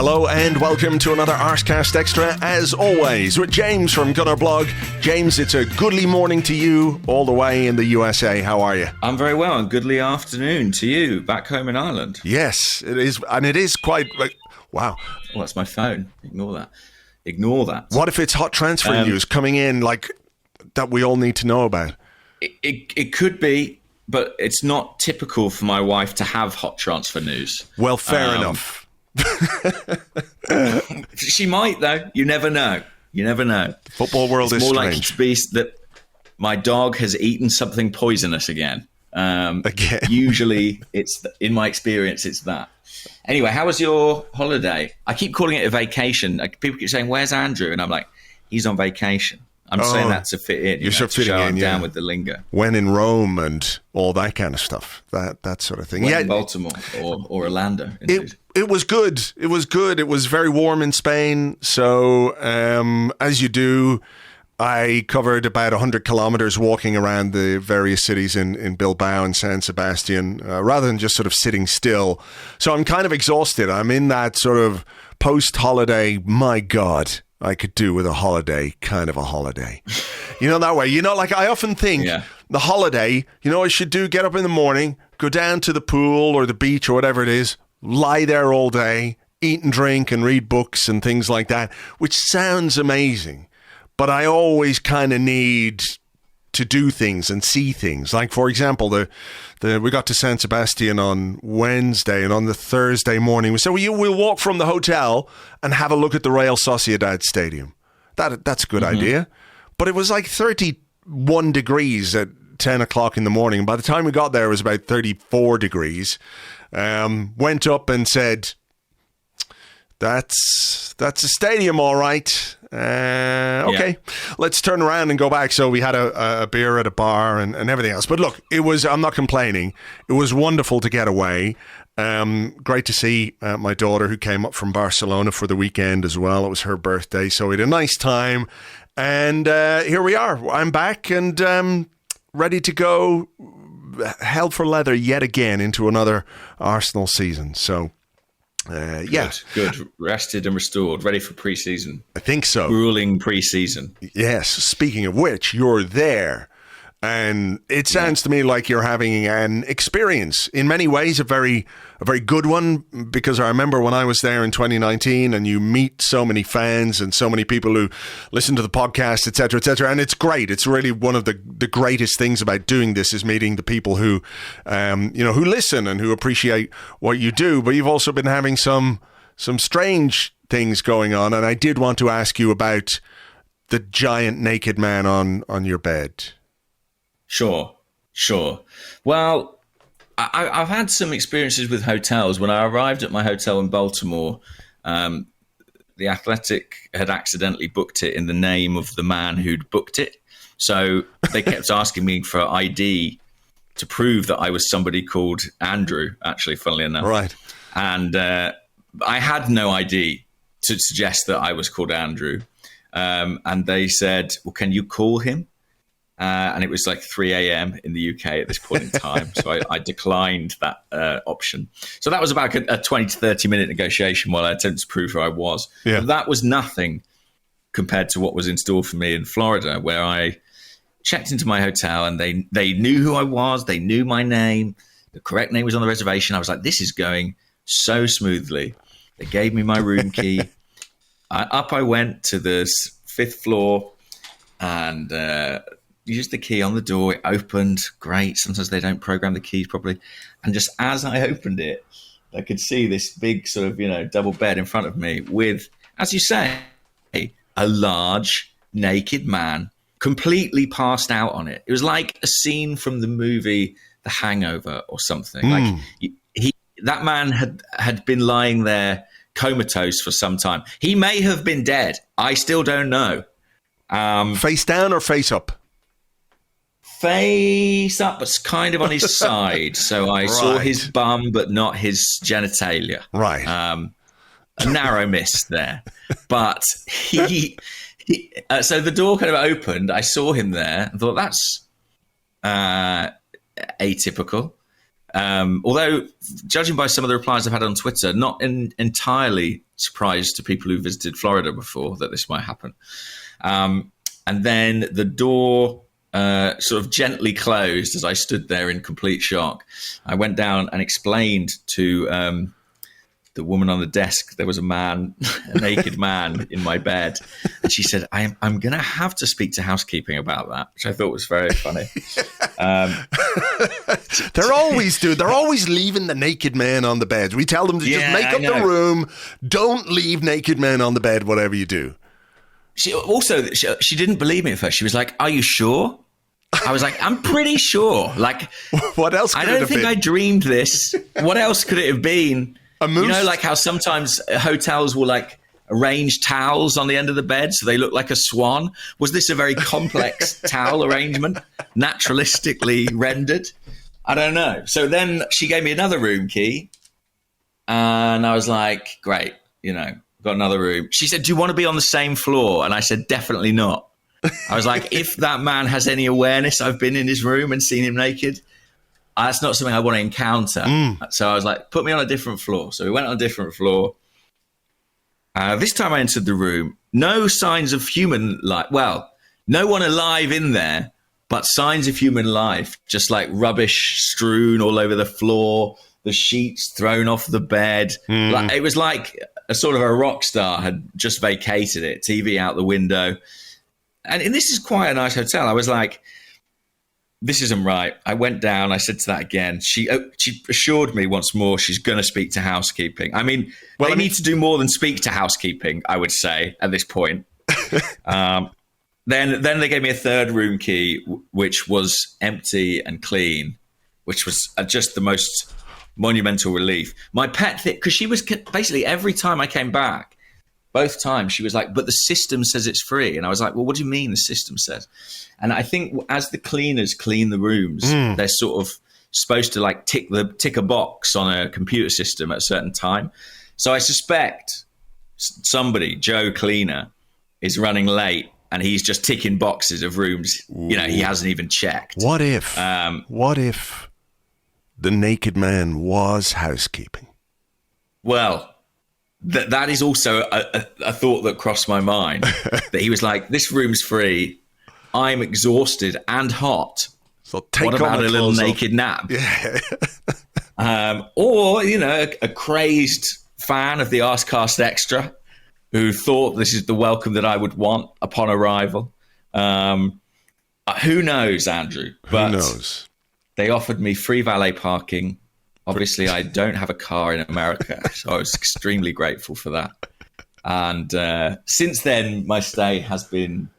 Hello and welcome to another Arsecast Extra, as always, with James from Gunnerblog. James, it's a goodly morning to you all the way in the USA. How are you? I'm very well, and goodly afternoon to you back home in Ireland. Yes, it is, and it is quite... wow. Oh, that's my phone. Ignore that. Ignore that. What if it's hot transfer news coming in, like, that we all need to know about? It could be, but it's not typical for my wife to have hot transfer news. Well, fair enough. She might, though. You never know. You never know. Football world is more strange. likely to be that my dog has eaten something poisonous again. Again. Usually, in my experience, it's that. Anyway, how was your holiday? I keep calling it a vacation. People keep saying, "Where's Andrew?" And I'm like, "He's on vacation." I'm saying that to fit in. You're sort of fitting in, down with the lingo. When in Rome and all that kind of stuff. That sort of thing. In Baltimore or Orlando. It was good. It was good. It was very warm in Spain. So, as you do, I covered about 100 kilometers walking around the various cities in Bilbao and San Sebastian, rather than just sort of sitting still. So I'm kind of exhausted. I'm in that sort of post-holiday, my God, I could do with a holiday, kind of a holiday. You know, that way. You know, like I often think the holiday, you know, I should do, get up in the morning, go down to the pool or the beach or whatever it is, lie there all day, eat and drink and read books and things like that, which sounds amazing. But I always kind of need to do things and see things. Like, for example, we got to San Sebastian on Wednesday, and on the Thursday morning, we said, we'll walk from the hotel and have a look at the Real Sociedad Stadium. That's a good idea. But it was like 31 degrees at 10 o'clock in the morning. By the time we got there, it was about 34 degrees. Went up and said, that's a stadium, all right. Okay, let's turn around and go back. So we had a beer at a bar and everything else. But look, I'm not complaining. It was wonderful to get away. Great to see my daughter, who came up from Barcelona for the weekend as well. It was her birthday. So we had a nice time. And here we are. I'm back and ready to go hell for leather yet again into another Arsenal season. So... Good. Rested and restored, ready for pre-season. I think so. Grueling pre-season. Yes. Speaking of which, you're there. And it sounds to me like you're having an experience, in many ways, a very good one, because I remember when I was there in 2019 and you meet so many fans and so many people who listen to the podcast, et cetera, and it's great. It's really one of the greatest things about doing this is meeting the people who, who listen and who appreciate what you do. But you've also been having some strange things going on, and I did want to ask you about the giant naked man on your bed. Sure. Well, I've had some experiences with hotels. When I arrived at my hotel in Baltimore, the Athletic had accidentally booked it in the name of the man who'd booked it. So they kept asking me for ID to prove that I was somebody called Andrew, actually, funnily enough. Right. And I had no ID to suggest that I was called Andrew. And they said, well, can you call him? And it was like 3 a.m. in the UK at this point in time. So I declined that option. So that was about a 20 to 30 minute negotiation while I attempted to prove who I was. Yeah. But that was nothing compared to what was in store for me in Florida, where I checked into my hotel and they knew who I was. They knew my name. The correct name was on the reservation. I was like, this is going so smoothly. They gave me my room key. Up I went to the 5th floor and... used the key on the door. It opened. Great. Sometimes they don't program the keys properly. And just as I opened it, I could see this big sort of, double bed in front of me with, as you say, a large naked man completely passed out on it. It was like a scene from the movie The Hangover or something. Like that man had been lying there comatose for some time. He may have been dead. I still don't know. Face down or face up? Face up, but kind of on his side. So I saw his bum, but not his genitalia. Right. A narrow miss there. But he so the door kind of opened. I saw him there and thought, that's atypical. Although, judging by some of the replies I've had on Twitter, not entirely surprised to people who visited Florida before that this might happen. And then the door sort of gently closed as I stood there in complete shock. I went down and explained to the woman on the desk there was a naked man in my bed, and she said, I'm going to have to speak to housekeeping about that, which I thought was very funny. They're always leaving the naked man on the bed. We tell them to just make up the room. Don't leave naked men on the bed, whatever you do. She didn't believe me at first. She was like, are you sure? I was like, I'm pretty sure. Like, what else could it have been? I don't think I dreamed this. What else could it have been? A moose? You know, like how sometimes hotels will like arrange towels on the end of the bed so they look like a swan. Was this a very complex towel arrangement, naturalistically rendered? I don't know. So then she gave me another room key, and I was like, great, got another room. She said, do you want to be on the same floor? And I said, definitely not. I was like, if that man has any awareness I've been in his room and seen him naked, that's not something I want to encounter. So I was like, put me on a different floor. So we went on a different floor. This time I entered the room. No signs of human life. Well, no one alive in there, but signs of human life. Just like rubbish strewn all over the floor, the sheets thrown off the bed. Like, it was like a sort of a rock star had just vacated it, TV out the window. And this is quite a nice hotel. I was like, this isn't right. I went down. I said to that again. She assured me once more she's going to speak to housekeeping. I mean, they need to do more than speak to housekeeping, I would say, at this point. Then they gave me a third room key, which was empty and clean, which was just the most monumental relief. My pet thing, because she was basically every time I came back, both times she was like, but the system says it's free. And I was like, well, what do you mean the system says? And I think as the cleaners clean the rooms, they're sort of supposed to like tick a box on a computer system at a certain time. So I suspect somebody, Joe Cleaner, is running late and he's just ticking boxes of rooms, he hasn't even checked. What if the naked man was housekeeping? Well, that is also a thought that crossed my mind, that he was like, this room's free. I'm exhausted and hot. So what about a little naked nap? Yeah. Or, a crazed fan of the Arsecast Extra who thought this is the welcome that I would want upon arrival. Who knows, Andrew? But who knows? They offered me free valet parking. Obviously, I don't have a car in America, so I was extremely grateful for that. And since then, my stay has been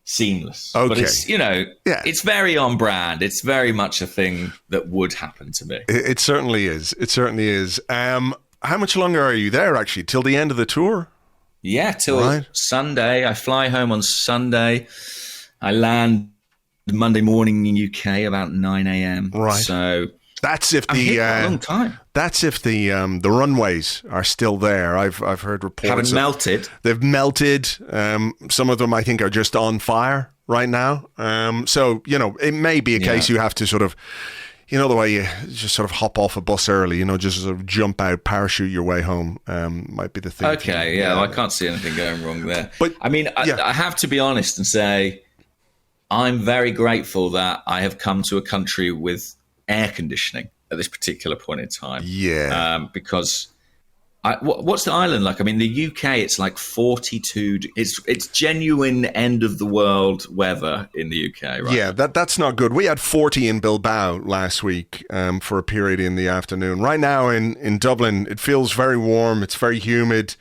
seamless. Okay. But it's, it's very on brand. It's very much a thing that would happen to me. It certainly is. It certainly is. How much longer are you there, actually? Till the end of the tour? Yeah, till Sunday. I fly home on Sunday. I land Monday morning in UK about 9 a.m. Right. So that's if the long time. That's if the runways are still there. I've heard reports haven't melted. They've melted. Some of them I think are just on fire right now. So it may be a case you have to sort of, the way you just sort of hop off a bus early. Just sort of jump out, parachute your way home. Might be the thing. Okay, well, I can't see anything going wrong there. But I mean, I have to be honest and say, I'm very grateful that I have come to a country with air conditioning at this particular point in time. Yeah. Because what's the island like? I mean, the UK, it's like 42. It's genuine end of the world weather in the UK, right? Yeah, that's not good. We had 40 in Bilbao last week for a period in the afternoon. Right now in Dublin, it feels very warm. It's very humid.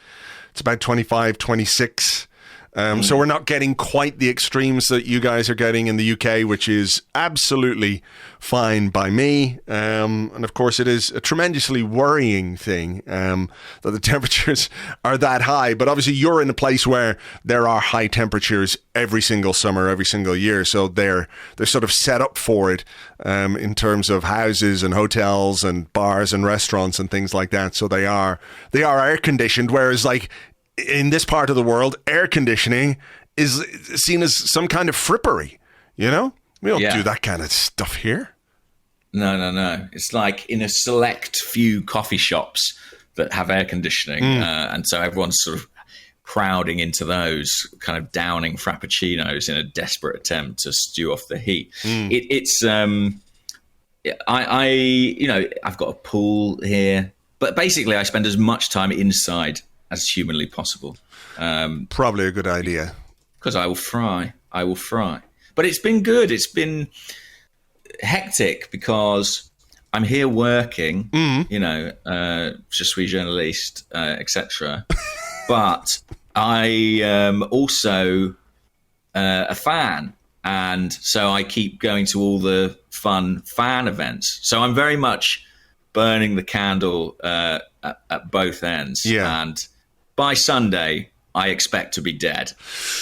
It's about 25, 26. So we're not getting quite the extremes that you guys are getting in the UK, which is absolutely fine by me. And of course, it is a tremendously worrying thing that the temperatures are that high. But obviously, you're in a place where there are high temperatures every single summer, every single year. So they're sort of set up for it in terms of houses and hotels and bars and restaurants and things like that. So they are air conditioned, whereas like in this part of the world, air conditioning is seen as some kind of frippery, We don't do that kind of stuff here. No. It's like in a select few coffee shops that have air conditioning. And so everyone's sort of crowding into those, kind of downing frappuccinos in a desperate attempt to stew off the heat. I've got a pool here, but basically I spend as much time inside as humanly possible. Probably a good idea. Because I will fry. But it's been good. It's been hectic because I'm here working, je suis journaliste, etc. But I am also a fan. And so I keep going to all the fun fan events. So I'm very much burning the candle at both ends. Yeah. And by Sunday, I expect to be dead.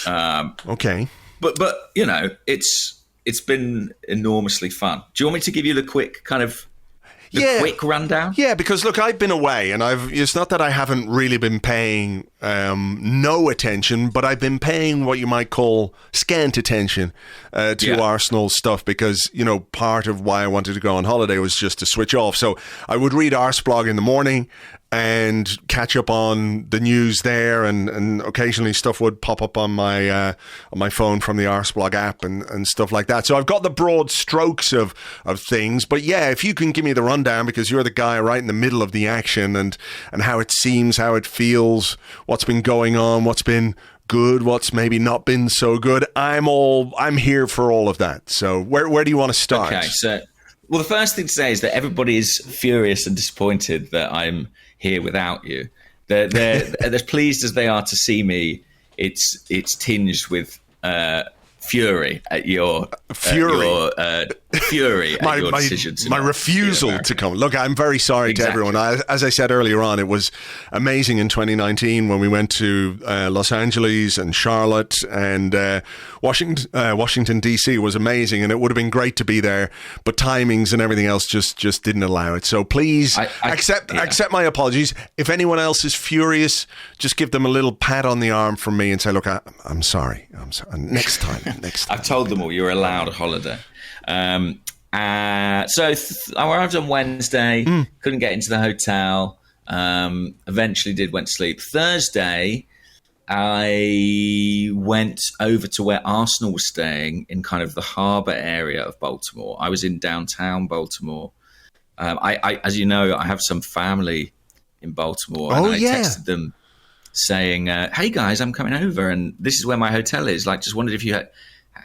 Okay. But it's been enormously fun. Do you want me to give you the quick kind of quick rundown? Yeah, because look, I've been away, and it's not that I haven't really been paying no attention, but I've been paying what you might call scant attention to Arsenal stuff, because part of why I wanted to go on holiday was just to switch off. So I would read Arseblog in the morning and catch up on the news there, and occasionally stuff would pop up on my phone from the Arseblog app and stuff like that. So I've got the broad strokes of things, but yeah, if you can give me the rundown, because you're the guy right in the middle of the action, and how it seems, how it feels, what's been going on, what's been good, what's maybe not been so good. I'm here for all of that. So where do you want to start? Okay, so the first thing to say is that everybody is furious and disappointed that I'm here without you. They're as pleased as they are to see me. It's tinged with fury at your fury at your decision to my refusal to come. Look, I'm very sorry to everyone. As I said earlier on, it was amazing in 2019 when we went to Los Angeles and Charlotte and Washington DC was amazing, and it would have been great to be there, but timings and everything else just didn't allow it. So please accept my apologies. If anyone else is furious, just give them a little pat on the arm from me and say, look, I'm sorry. Next time. I've told them all you're allowed a holiday. So I arrived on Wednesday, couldn't get into the hotel, eventually went to sleep. Thursday, I went over to where Arsenal was staying in kind of the harbour area of Baltimore. I was in downtown Baltimore. As you know, I have some family in Baltimore, and I texted them saying, hey guys, I'm coming over and this is where my hotel is. Like, just wondered if you had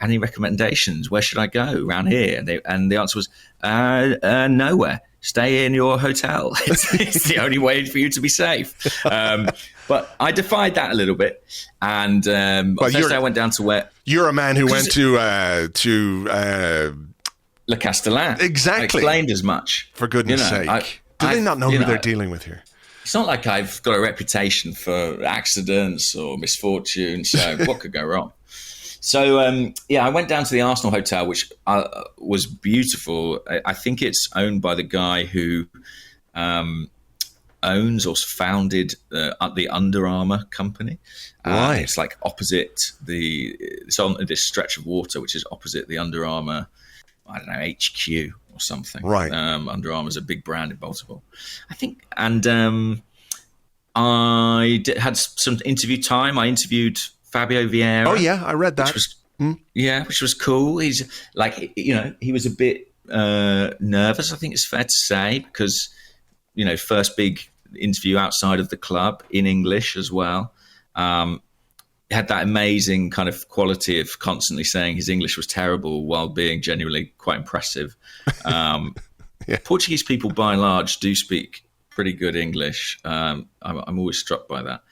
any recommendations. Where should I go around here? And the answer was, nowhere. Stay in your hotel. It's the only way for you to be safe. But I defied that a little bit. And on Thursday I went down to where... You're a man who went to Le Castellan. Exactly. I explained as much. For goodness sake. Do they not know who they're dealing with here? It's not like I've got a reputation for accidents or misfortune, so what could go wrong? So, I went down to the Arsenal Hotel, which was beautiful. I think it's owned by the guy who owns or founded the Under Armour company. Right. It's like opposite it's on this stretch of water, which is opposite the Under Armour, I don't know, HQ or something. Right. Under Armour's a big brand in Baltimore, I think. And I had some interview time. I interviewed Fabio Vieira. Oh yeah, I read that. Which was cool. He's like, he was a bit nervous, I think it's fair to say, because, first big interview outside of the club in English as well. Had that amazing kind of quality of constantly saying his English was terrible while being genuinely quite impressive. Portuguese people, by and large, do speak pretty good English. I'm always struck by that.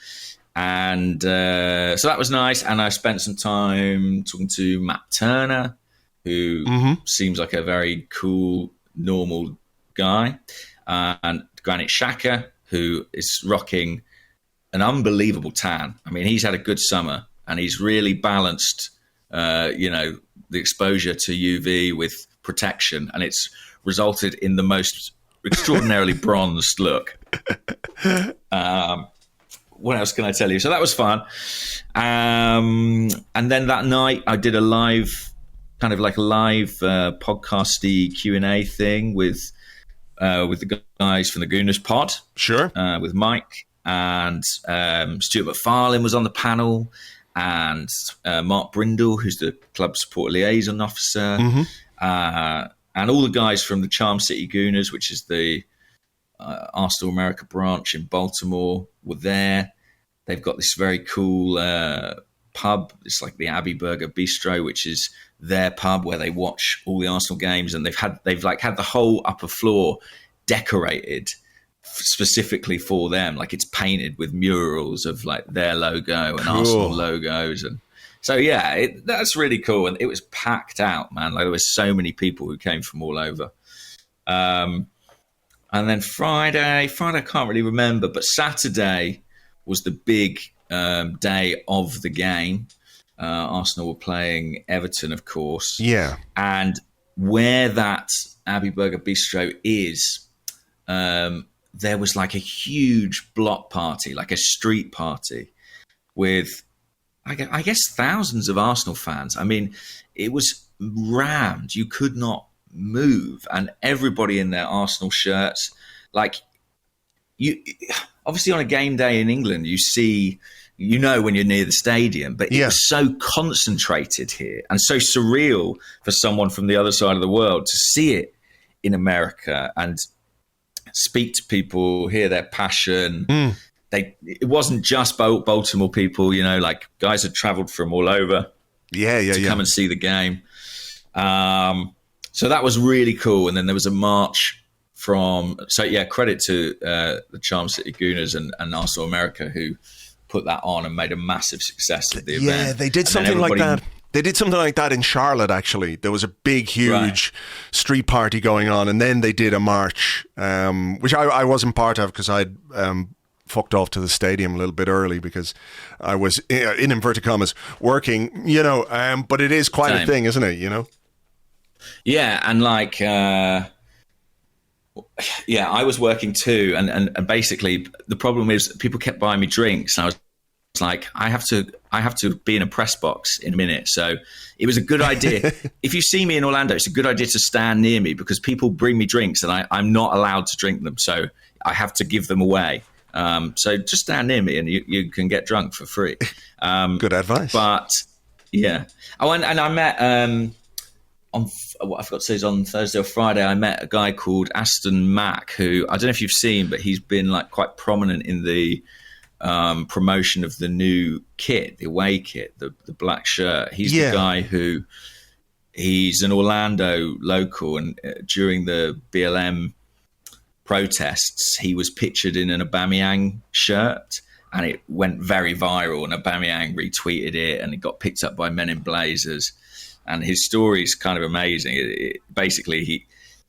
And so that was nice. And I spent some time talking to Matt Turner, who seems like a very cool, normal guy. And Granit Xhaka, who is rocking an unbelievable tan. I mean, he's had a good summer and he's really balanced, the exposure to UV with protection. And it's resulted in the most extraordinarily bronzed look. What else can I tell you? So that was fun. And then that night I did a live kind of like a live podcasty Q&A thing with the guys from the Gooners Pod. Sure. With Mike, and Stuart McFarlane was on the panel, and Mark Brindle, who's the club support liaison officer, and all the guys from the Charm City Gooners, which is the Arsenal America branch in Baltimore, were there. They've got this very cool pub. It's like the Abbey Burger Bistro, which is their pub where they watch all the Arsenal games, and they've had the whole upper floor decorated specifically for them. Like, it's painted with murals of like their logo and Arsenal logos, and so that's really cool. And it was packed out, man. Like, there was so many people who came from all over. And then Friday I can't really remember, but Saturday was the big day of the game. Arsenal were playing Everton, of course. Yeah. And where that Abbey Burger Bistro is, there was like a huge block party, like a street party with, I guess, thousands of Arsenal fans. I mean, it was rammed. You could not move. And everybody in their Arsenal shirts. Like, you obviously on a game day in England, you know when you're near the stadium, but it was so concentrated here and so surreal for someone from the other side of the world to see it in America and speak to people, hear their passion. It wasn't just Baltimore people, you know, like guys had traveled from all over to come and see the game. So that was really cool. And then there was a march credit to the Charm City Gooners and Arsenal America, who put that on and made a massive success of the event. Yeah, they did something like that. They did something like that in Charlotte, actually. There was a big, huge street party going on, and then they did a march, which I wasn't part of because I'd fucked off to the stadium a little bit early because I was, in inverted commas, working, you know, but it is quite a thing, isn't it, you know? Yeah, and like... I was working too, and basically the problem is people kept buying me drinks. And I was like, I have to be in a press box in a minute. So it was a good idea. If you see me in Orlando, it's a good idea to stand near me because people bring me drinks and I'm not allowed to drink them. So I have to give them away. So just stand near me and you can get drunk for free. Good advice. But yeah. Oh, and I met... I forgot to say, on Thursday or Friday, I met a guy called Aston Mack, who I don't know if you've seen, but he's been like quite prominent in the promotion of the new kit, the away kit, the black shirt. He's the guy who, he's an Orlando local, and during the BLM protests, he was pictured in an Aubameyang shirt, and it went very viral, and Aubameyang retweeted it, and it got picked up by Men in Blazers. And his story is kind of amazing. Basically,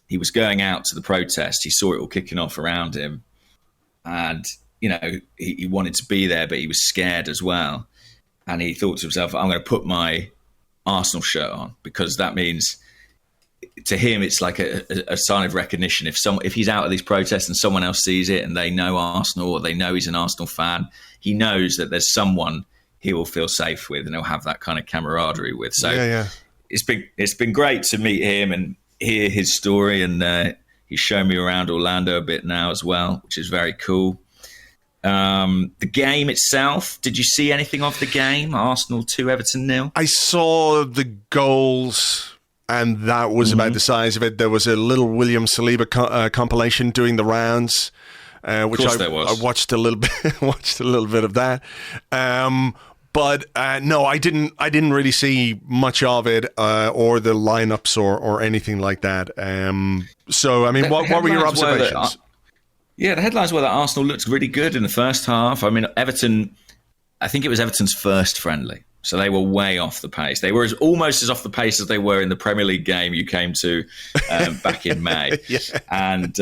he was going out to the protest. He saw it all kicking off around him. And, you know, he wanted to be there, but he was scared as well. And he thought to himself, I'm going to put my Arsenal shirt on, because that means, to him, it's like a sign of recognition. If he's out at these protests and someone else sees it and they know Arsenal, or they know he's an Arsenal fan, he knows that there's someone he will feel safe with and he'll have that kind of camaraderie with. So it's been great to meet him and hear his story, and he's shown me around Orlando a bit now as well, which is very cool. The game itself, did you see anything of the game? Arsenal 2, Everton 0? I saw the goals, and that was about the size of it. There was a little William Saliba compilation doing the rounds, which I watched a little bit. Watched a little bit of that. But no, I didn't really see much of it, or the lineups, or anything like that. So, I mean, what were your observations? The headlines were that Arsenal looked really good in the first half. I mean, Everton, I think it was Everton's first friendly, so they were way off the pace. They were almost as off the pace as they were in the Premier League game you came to back in May. And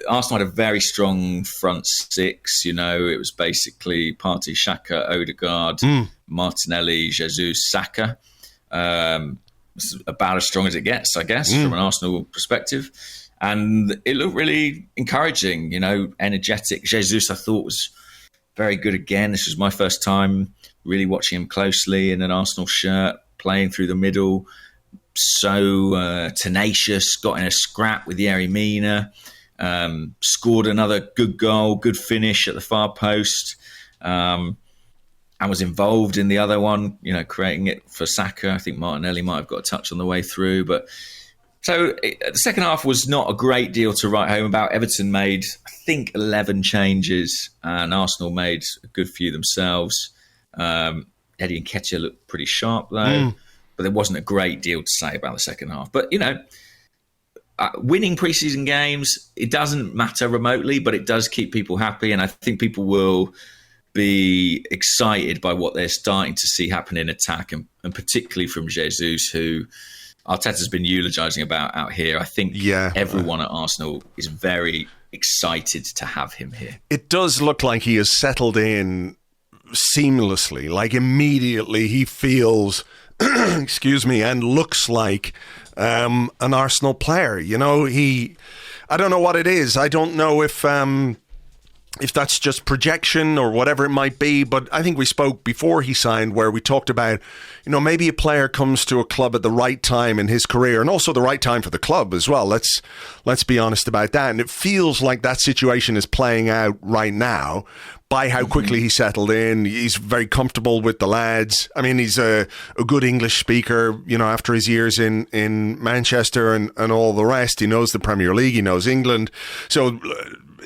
Arsenal had a very strong front six. You know, it was basically Partey, Xhaka, Odegaard, Martinelli, Jesus, Saka. It's about as strong as it gets, I guess, from an Arsenal perspective. And it looked really encouraging, you know, energetic. Jesus, I thought, was very good again. This was my first time really watching him closely in an Arsenal shirt, playing through the middle. so tenacious, got in a scrap with Yerry Mina, scored another good goal, good finish at the far post, and was involved in the other one, creating it for Saka. I think Martinelli might have got a touch on the way through. But so the second half was not a great deal to write home about. Everton made, I think, 11 changes, and Arsenal made a good few themselves. Eddie Nketiah looked pretty sharp, though. But there wasn't a great deal to say about the second half. But, winning preseason games, it doesn't matter remotely, but it does keep people happy. And I think people will be excited by what they're starting to see happen in attack, and particularly from Jesus, who Arteta's been eulogising about out here. I think everyone at Arsenal is very excited to have him here. It does look like he has settled in seamlessly. Like immediately he feels, excuse me, and looks like an Arsenal player. I don't know what it is. I don't know if that's just projection or whatever it might be, but I think we spoke before he signed where we talked about, maybe a player comes to a club at the right time in his career and also the right time for the club as well. Let's be honest about that. And it feels like that situation is playing out right now by how quickly he settled in. He's very comfortable with the lads. I mean, he's a good English speaker, after his years in Manchester and all the rest. He knows the Premier League, he knows England. So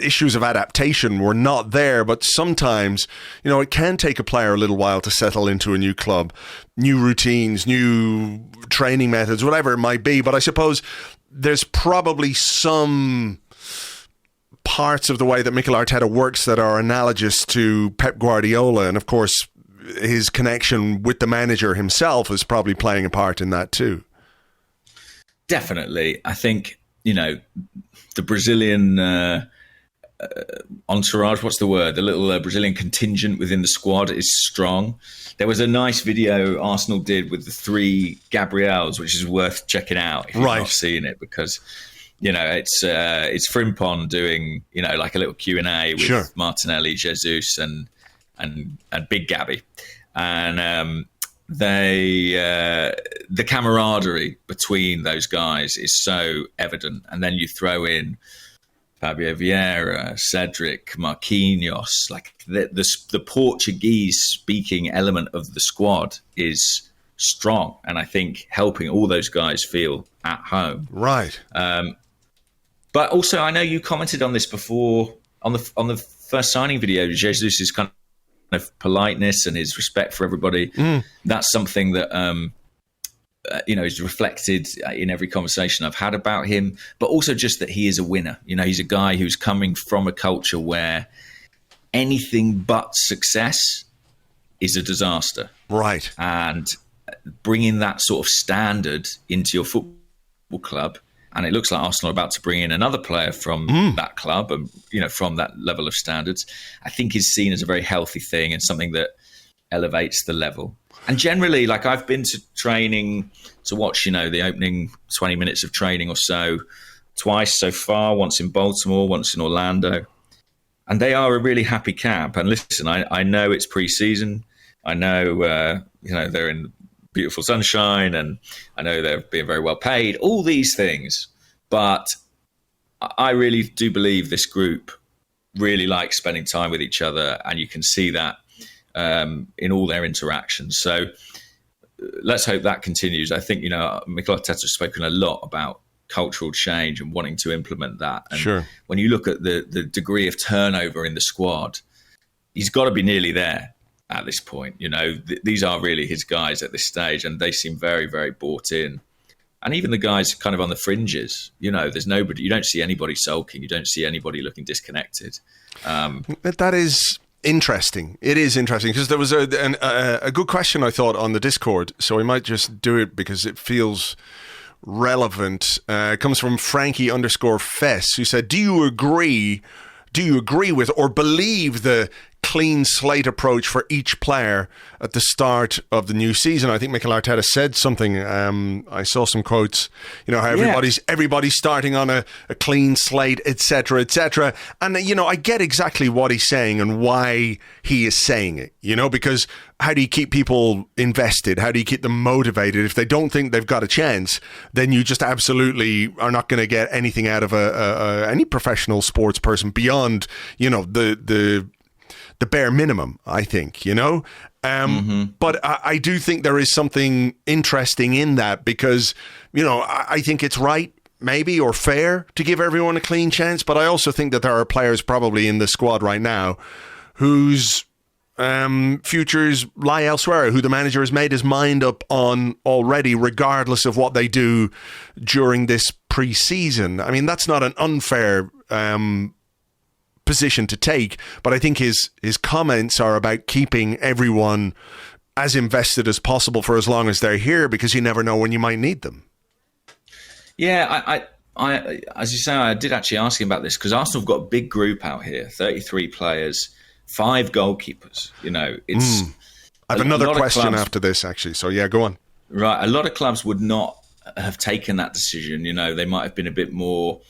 issues of adaptation were not there, but sometimes, it can take a player a little while to settle into a new club, new routines, new training methods, whatever it might be. But I suppose there's probably some parts of the way that Mikel Arteta works that are analogous to Pep Guardiola. And of course, his connection with the manager himself is probably playing a part in that too. Definitely. I think, the Brazilian entourage, what's the word? The little Brazilian contingent within the squad is strong. There was a nice video Arsenal did with the 3 Gabriels, which is worth checking out if you've not seen it, because it's Frimpong doing like a little Q&A with Martinelli, Jesus, and Big Gabby, and the camaraderie between those guys is so evident. And then you throw in Fabio Vieira, Cedric, Marquinhos, like the Portuguese speaking element of the squad is strong, and I think helping all those guys feel at home. Right. But also, I know you commented on this before on the first signing video. Jesus' kind of politeness and his respect for everybody. That's something that is reflected in every conversation I've had about him. But also just that he is a winner. He's a guy who's coming from a culture where anything but success is a disaster. Right. And bringing that sort of standard into your football club. And it looks like Arsenal are about to bring in another player from that club and, from that level of standards, I think is seen as a very healthy thing and something that elevates the level. And generally, like I've been to training to watch, the opening 20 minutes of training or so twice so far, once in Baltimore, once in Orlando. And they are a really happy camp. And listen, I know it's pre-season. I know, they're in beautiful sunshine, and I know they're being very well paid, all these things. But I really do believe this group really likes spending time with each other, and you can see that in all their interactions. So let's hope that continues. I think, Mikel Arteta has spoken a lot about cultural change and wanting to implement that. And when you look at the degree of turnover in the squad, he's got to be nearly there. At this point, these are really his guys at this stage, and they seem very, very bought in. And even the guys kind of on the fringes, there's nobody. You don't see anybody sulking. You don't see anybody looking disconnected. That is interesting. It is interesting because there was a good question I thought on the Discord, so we might just do it because it feels relevant. It comes from Frankie_Fess, who said, "Do you agree with or believe the clean slate approach for each player at the start of the new season. I think Mikel Arteta said something. I saw some quotes. How everybody's starting on a clean slate, etc., etc. And I get exactly what he's saying and why he is saying it. Because how do you keep people invested? How do you keep them motivated? If they don't think they've got a chance, then you just absolutely are not going to get anything out of any professional sports person beyond, the bare minimum, I think, But I do think there is something interesting in that because, I think it's right, maybe, or fair to give everyone a clean chance. But I also think that there are players probably in the squad right now whose futures lie elsewhere, who the manager has made his mind up on already, regardless of what they do during this pre-season. I mean, that's not an unfair position to take, but I think his comments are about keeping everyone as invested as possible for as long as they're here, because you never know when you might need them. Yeah, I as you say, I did actually ask him about this because Arsenal have got a big group out here, 33 players, 5 goalkeepers. It's. I have another question after this, actually. So yeah, go on. Right, a lot of clubs would not have taken that decision. They might have been a bit more,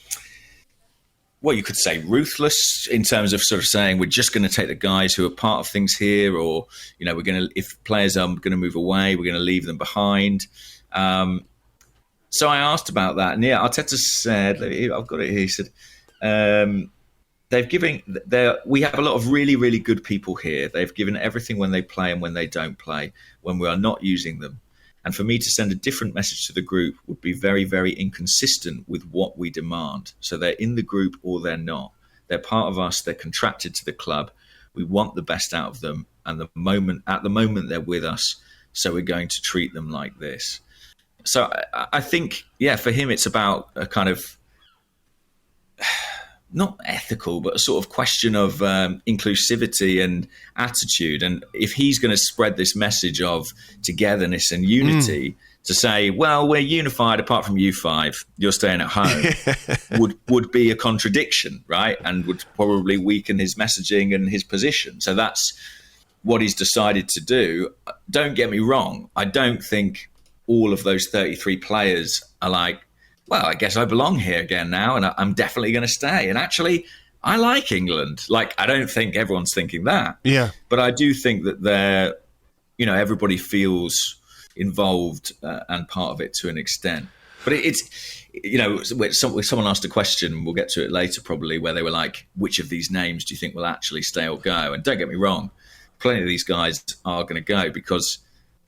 well, you could say ruthless in terms of sort of saying we're just going to take the guys who are part of things here, or we're going to, if players are going to move away, we're going to leave them behind. So I asked about that, and Arteta said, I've got it here. He said, we have a lot of really, really good people here. They've given everything when they play and when they don't play, when we are not using them. And for me to send a different message to the group would be very, very inconsistent with what we demand. So they're in the group or they're not. They're part of us. They're contracted to the club. We want the best out of them. And at the moment they're with us. So we're going to treat them like this. So I think, for him, it's about a kind of not ethical, but a sort of question of inclusivity and attitude. And if he's going to spread this message of togetherness and unity to say, well, we're unified apart from you 5, you're staying at home, would be a contradiction, right? And would probably weaken his messaging and his position. So that's what he's decided to do. Don't get me wrong. I don't think all of those 33 players are like, well, I guess I belong here again now, and I'm definitely going to stay. And actually, I like England. I don't think everyone's thinking that. Yeah. But I do think that everybody feels involved and part of it to an extent. But someone asked a question, we'll get to it later probably, where they were like, which of these names do you think will actually stay or go? And don't get me wrong, plenty of these guys are going to go, because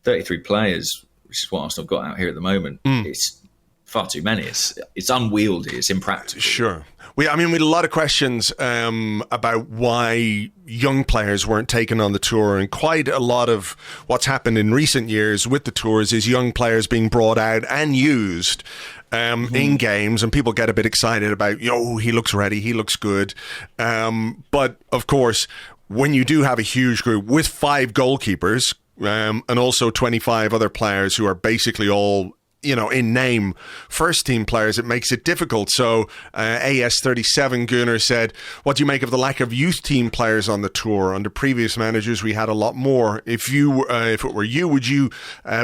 33 players, which is what Arsenal have got out here at the moment, it's far too many. It's unwieldy. It's impractical. Sure. We had a lot of questions about why young players weren't taken on the tour, and quite a lot of what's happened in recent years with the tours is young players being brought out and used in games, and people get a bit excited about, he looks ready, he looks good. But of course, when you do have a huge group with 5 goalkeepers and also 25 other players who are basically all in name first team players, it makes it difficult. So AS37 Gunnar said, what do you make of the lack of youth team players on the tour? Under previous managers we had a lot more. If it were you, would you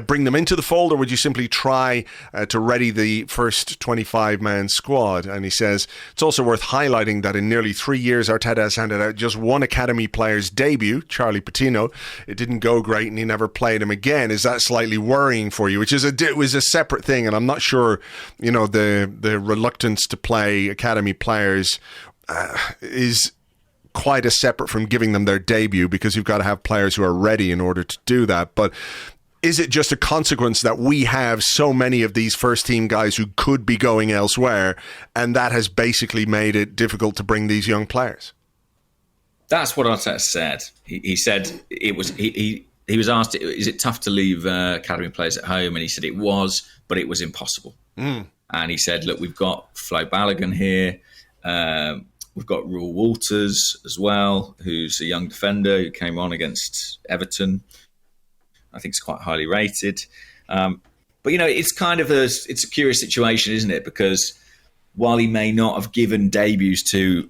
bring them into the fold, or would you simply try to ready the first 25-man squad? And he says it's also worth highlighting that in nearly 3 years Arteta has handed out just one academy player's debut, Charlie Patino. It didn't go great and he never played him again. Is that slightly worrying for you? Which is a separate thing, and I'm not sure the reluctance to play academy players is quite as separate from giving them their debut, because you've got to have players who are ready in order to do that. But is it just a consequence that we have so many of these first team guys who could be going elsewhere, and that has basically made it difficult to bring these young players? That's what Arteta said. He said it was he was asked, is it tough to leave academy players at home? And he said it was, but it was impossible. And he said, look, we've got Flo Balogun here. We've got Rule Walters as well, who's a young defender who came on against Everton. I think he's quite highly rated. But, it's kind of it's a curious situation, isn't it? Because while he may not have given debuts to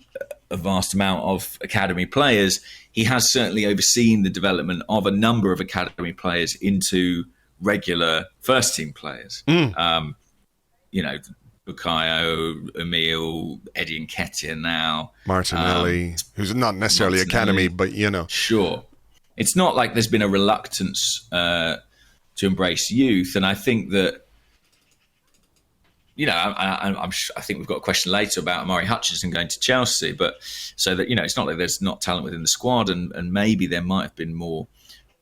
a vast amount of academy players, he has certainly overseen the development of a number of academy players into regular first-team players. Bukayo, Emile, Eddie Nketiah now. Martinelli, who's not necessarily academy, but Sure. It's not like there's been a reluctance to embrace youth. And I think that, I think we've got a question later about Amari Hutchinson going to Chelsea, but so that, it's not like there's not talent within the squad, and maybe there might have been more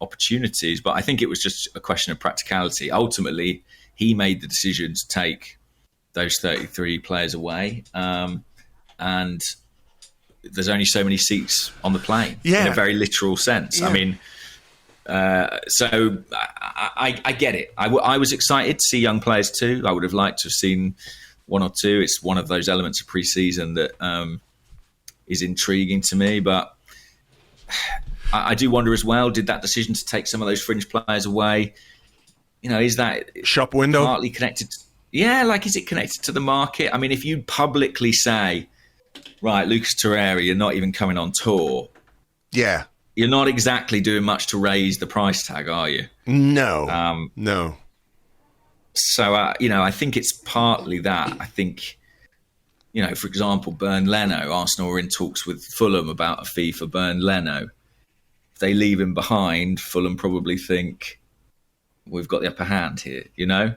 opportunities, but I think it was just a question of practicality. Ultimately, he made the decision to take those 33 players away, and there's only so many seats on the plane, in a very literal sense. I mean, so I get it. I was excited to see young players too. I would have liked to have seen one or two. It's one of those elements of pre-season that is intriguing to me. But I do wonder as well, did that decision to take some of those fringe players away, is that shop window partly connected? Is it connected to the market? I mean, if you publicly say, right, Lucas Torreira, you're not even coming on tour. Yeah. You're not exactly doing much to raise the price tag, are you? No. No. So, I think it's partly that. I think, for example, Bernd Leno, Arsenal are in talks with Fulham about a fee for Bernd Leno. If they leave him behind, Fulham probably think, we've got the upper hand here,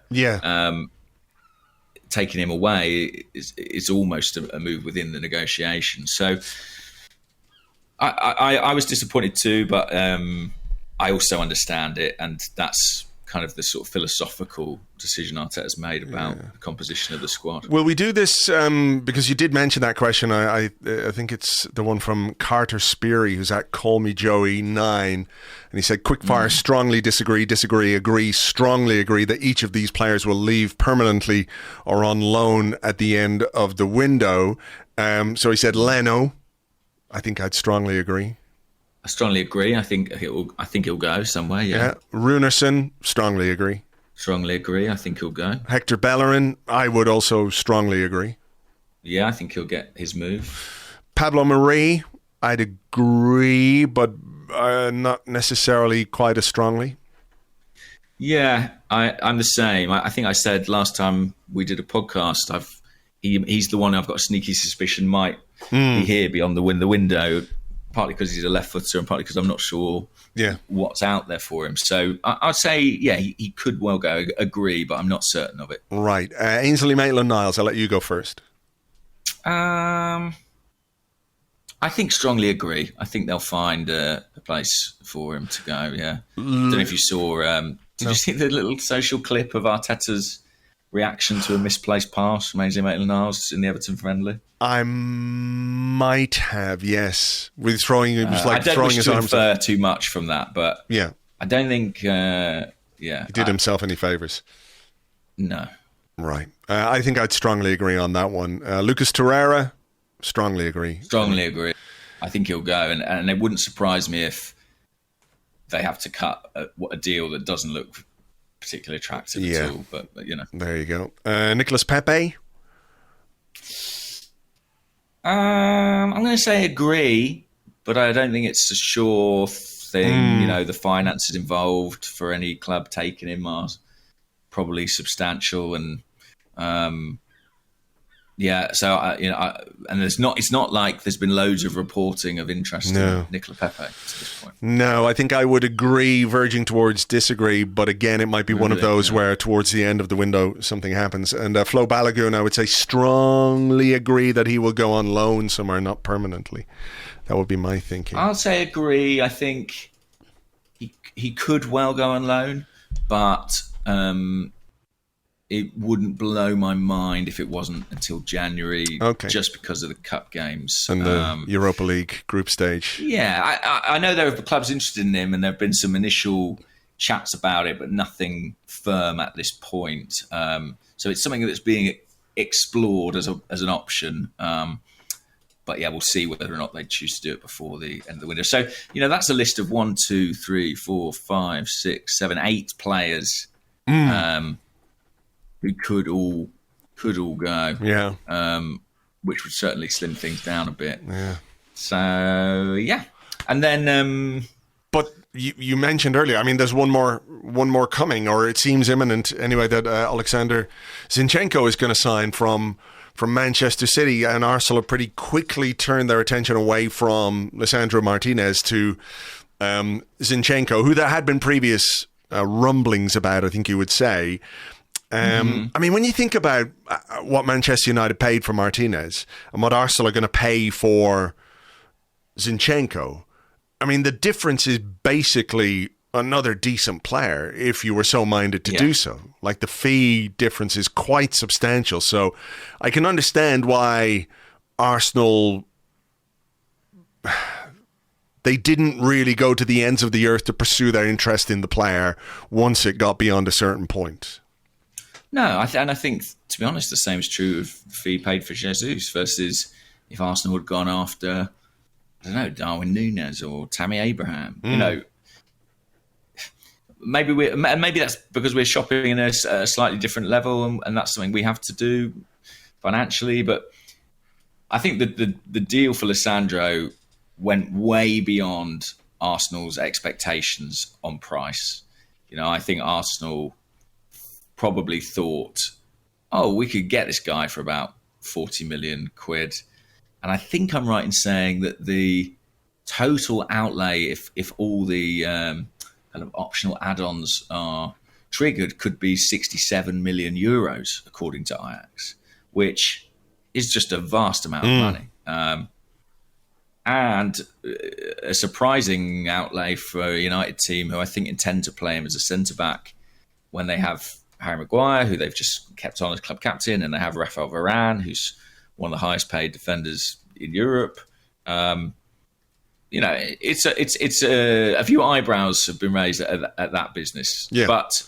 Yeah. Taking him away is almost a move within the negotiation. So I was disappointed too, but I also understand it, and that's kind of the sort of philosophical decision Arteta's made about the composition of the squad. Will we do this because you did mention that question? I think it's the one from Carter Speary, who's at Call Me Joey 9, and he said, quickfire, strongly disagree, agree, strongly agree that each of these players will leave permanently or on loan at the end of the window. So he said Leno. I think I'd strongly agree. I strongly agree. I think he'll go somewhere. Yeah. Runerson, strongly agree. Strongly agree. I think he'll go. Hector Bellerin, I would also strongly agree. Yeah, I think he'll get his move. Pablo Marie, I'd agree, but not necessarily quite as strongly. Yeah, I'm the same. I think I said last time we did a podcast, he's the one I've got a sneaky suspicion might be here beyond the window. Partly because he's a left footer and partly because I'm not sure what's out there for him. So I'd say, he could well go. Agree, but I'm not certain of it. Right. Ainsley Maitland-Niles, I'll let you go first. I think strongly agree. I think they'll find a place for him to go, yeah. I don't know if you saw... did you see the little social clip of Arteta's reaction to a misplaced pass from Ainsley Maitland-Niles in the Everton friendly? I might have, yes. With throwing, it was like I don't throwing wish his to arms. infer too much from that, but I don't think. He did himself any favours. No. Right. I think I'd strongly agree on that one. Lucas Torreira, strongly agree. Strongly agree. I think he'll go, and it wouldn't surprise me if they have to cut a deal that doesn't look particularly attractive at all. But there you go. Nicolas Pepe. I'm going to say agree, but I don't think it's a sure thing. The finances involved for any club taking him are probably substantial, and So and it's not like there's been loads of reporting of interest in Nicolas Pepe to this point. No, I think I would agree, verging towards disagree. But again, it might be one of those where towards the end of the window something happens. And Flo Balogun, I would say strongly agree that he will go on loan somewhere, not permanently. That would be my thinking. I'll say agree. I think he could well go on loan, but it wouldn't blow my mind if it wasn't until January, just because of the cup games and the Europa League group stage. Yeah, I know there are clubs interested in him, and there have been some initial chats about it, but nothing firm at this point. So it's something that's being explored as an option. But yeah, we'll see whether or not they choose to do it before the end of the window. So, that's a list of 1, 2, 3, 4, 5, 6, 7, 8 players who could all go. Yeah. which would certainly slim things down a bit. Yeah. So yeah, and then. But you mentioned earlier, I mean, there's one more coming, or it seems imminent anyway, that Oleksandr Zinchenko is going to sign from Manchester City, and Arsenal have pretty quickly turned their attention away from Lisandro Martinez to Zinchenko, who there had been previous rumblings about, I think you would say. I mean, when you think about what Manchester United paid for Martinez and what Arsenal are going to pay for Zinchenko, I mean, the difference is basically another decent player if you were so minded to do so. Like, the fee difference is quite substantial. So I can understand why Arsenal, they didn't really go to the ends of the earth to pursue their interest in the player once it got beyond a certain point. No, and I think, to be honest, the same is true of the fee paid for Jesus versus if Arsenal had gone after, I don't know, Darwin Núñez or Tammy Abraham. You know, maybe that's because we're shopping in a slightly different level, and that's something we have to do financially. But I think that the deal for Lisandro went way beyond Arsenal's expectations on price. You know, I think Arsenal probably thought, oh, we could get this guy for about 40 million quid. And I think I'm right in saying that the total outlay, if all the kind of optional add-ons are triggered, could be 67 million euros, according to Ajax, which is just a vast amount of money. And a surprising outlay for a United team who I think intend to play him as a centre-back when they have Harry Maguire, who they've just kept on as club captain, and they have Rafael Varane, who's one of the highest paid defenders in Europe. You know, it's a few eyebrows have been raised at that business. Yeah. But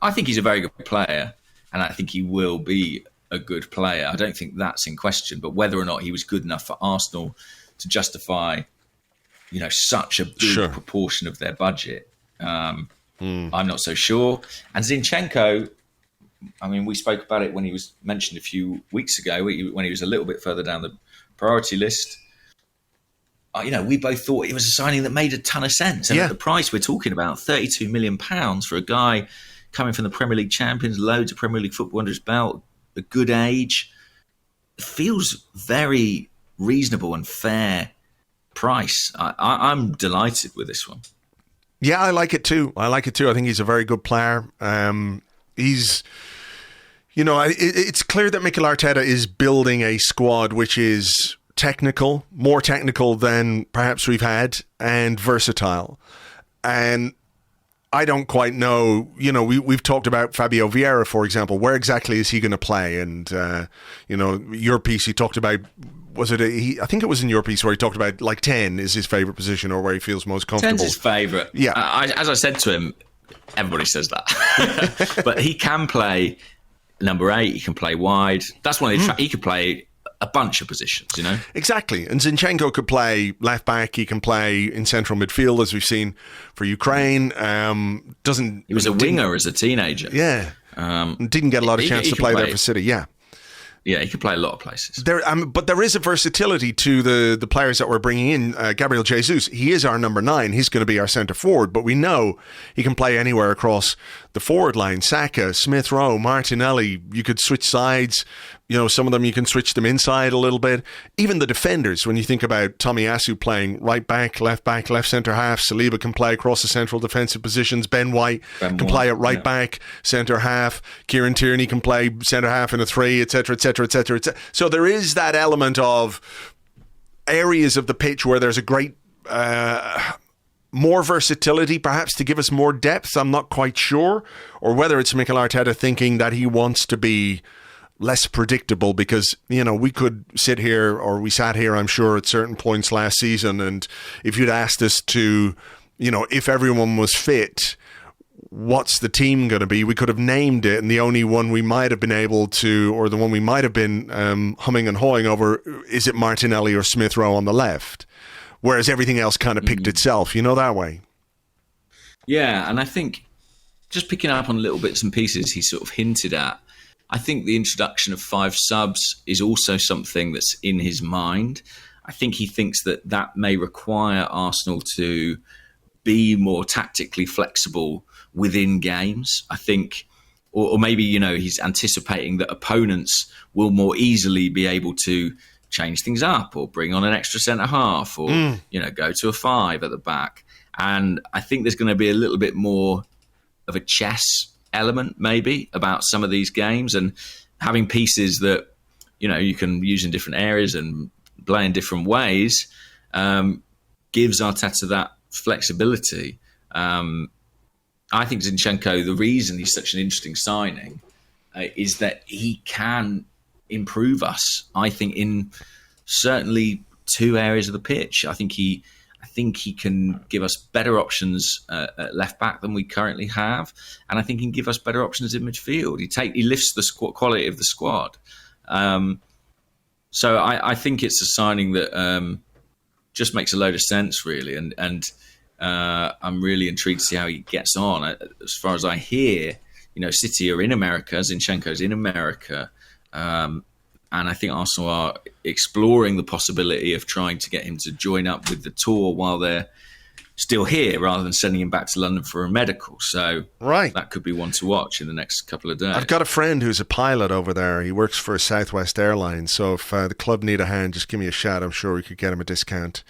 I think he's a very good player, and I think he will be a good player. I don't think that's in question. But whether or not he was good enough for Arsenal to justify, you know, such a big proportion of their budget, I'm not so sure. And Zinchenko, I mean, we spoke about it when he was mentioned a few weeks ago, when he was a little bit further down the priority list. You know, we both thought it was a signing that made a ton of sense. And at the price we're talking about, £32 million for a guy coming from the Premier League champions, loads of Premier League football under his belt, a good age, it feels very reasonable and fair price. I'm delighted with this one. Yeah, I like it too. I think he's a very good player. He's, you know, it's clear that Mikel Arteta is building a squad which is technical, more technical than perhaps we've had, and versatile. And I don't quite know, you know, we've talked about Fabio Vieira, for example. Where exactly is he going to play? And, you know, your piece, he talked about, I think it was in your piece where he talked about like 10 is his favourite position, or where he feels most comfortable. 10's his favourite. Yeah. As I said to him, everybody says that. But he can play number 8, he can play wide. That's one of the he could play a bunch of positions, you know? Exactly. And Zinchenko could play left back, he can play in central midfield, as we've seen for Ukraine. He was a winger as a teenager. Yeah. Didn't get a lot of chance to play there for City, yeah. Yeah, he could play a lot of places. But there is a versatility to the players that we're bringing in. Gabriel Jesus, he is our number 9. He's going to be our centre forward, but we know he can play anywhere across the forward line. Saka, Smith Rowe, Martinelli, you could switch sides. You know, some of them you can switch them inside a little bit. Even the defenders, when you think about Tomiyasu playing right back, left centre half, Saliba can play across the central defensive positions, Ben White can play at right back, centre half, Kieran Tierney can play centre half in a 3, etc., etc., etc. So there is that element of areas of the pitch where there's a great more versatility, perhaps, to give us more depth. I'm not quite sure, or whether it's Mikel Arteta thinking that he wants to be less predictable, because, you know, we could sit here, or we sat here, I'm sure, at certain points last season, and if you'd asked us to, you know, if everyone was fit, what's the team going to be, we could have named it, and the only one we might have been able to, or the one we might have been humming and hawing over, is it Martinelli or Smith Rowe on the left, whereas everything else kind of picked itself, you know, that way. Yeah, and I think just picking up on little bits and pieces he sort of hinted at, I think the introduction of 5 subs is also something that's in his mind. I think he thinks that may require Arsenal to be more tactically flexible within games. I think, or maybe, he's anticipating that opponents will more easily be able to change things up or bring on an extra centre half or, go to a 5 at the back. And I think there's going to be a little bit more of a chess element maybe about some of these games, and having pieces that, you can use in different areas and play in different ways gives Arteta that flexibility. I think Zinchenko, the reason he's such an interesting signing is that he can improve us, I think, in certainly 2 areas of the pitch. I think he can give us better options at left back than we currently have, and I think he can give us better options in midfield. He lifts the quality of the squad. So I think it's a signing that just makes a load of sense, really, and I'm really intrigued to see how he gets on. As far as I hear, City are in America, Zinchenko's in America, and I think Arsenal are exploring the possibility of trying to get him to join up with the tour while they're still here, rather than sending him back to London for a medical. So that could be one to watch in the next couple of days. I've got a friend who's a pilot over there. He works for Southwest Airlines. So if the club need a hand, just give me a shout. I'm sure we could get him a discount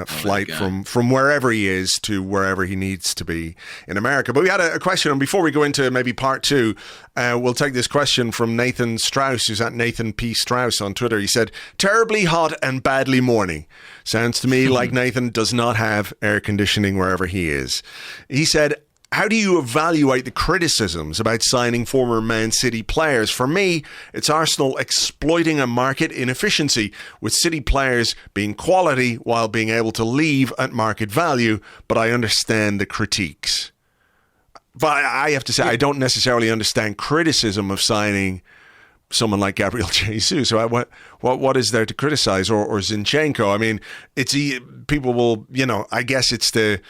flight from wherever he is to wherever he needs to be in America. But we had a question, and before we go into maybe part 2, we'll take this question from Nathan Strauss, who's at Nathan P. Strauss on Twitter. He said, terribly hot and badly morning. Sounds to me like Nathan does not have air conditioning wherever he is. He said, how do you evaluate the criticisms about signing former Man City players? For me, it's Arsenal exploiting a market inefficiency, with City players being quality while being able to leave at market value, but I understand the critiques. But I have to say, I don't necessarily understand criticism of signing someone like Gabriel Jesus. What is there to criticize? Or Zinchenko? I mean, people will, I guess it's the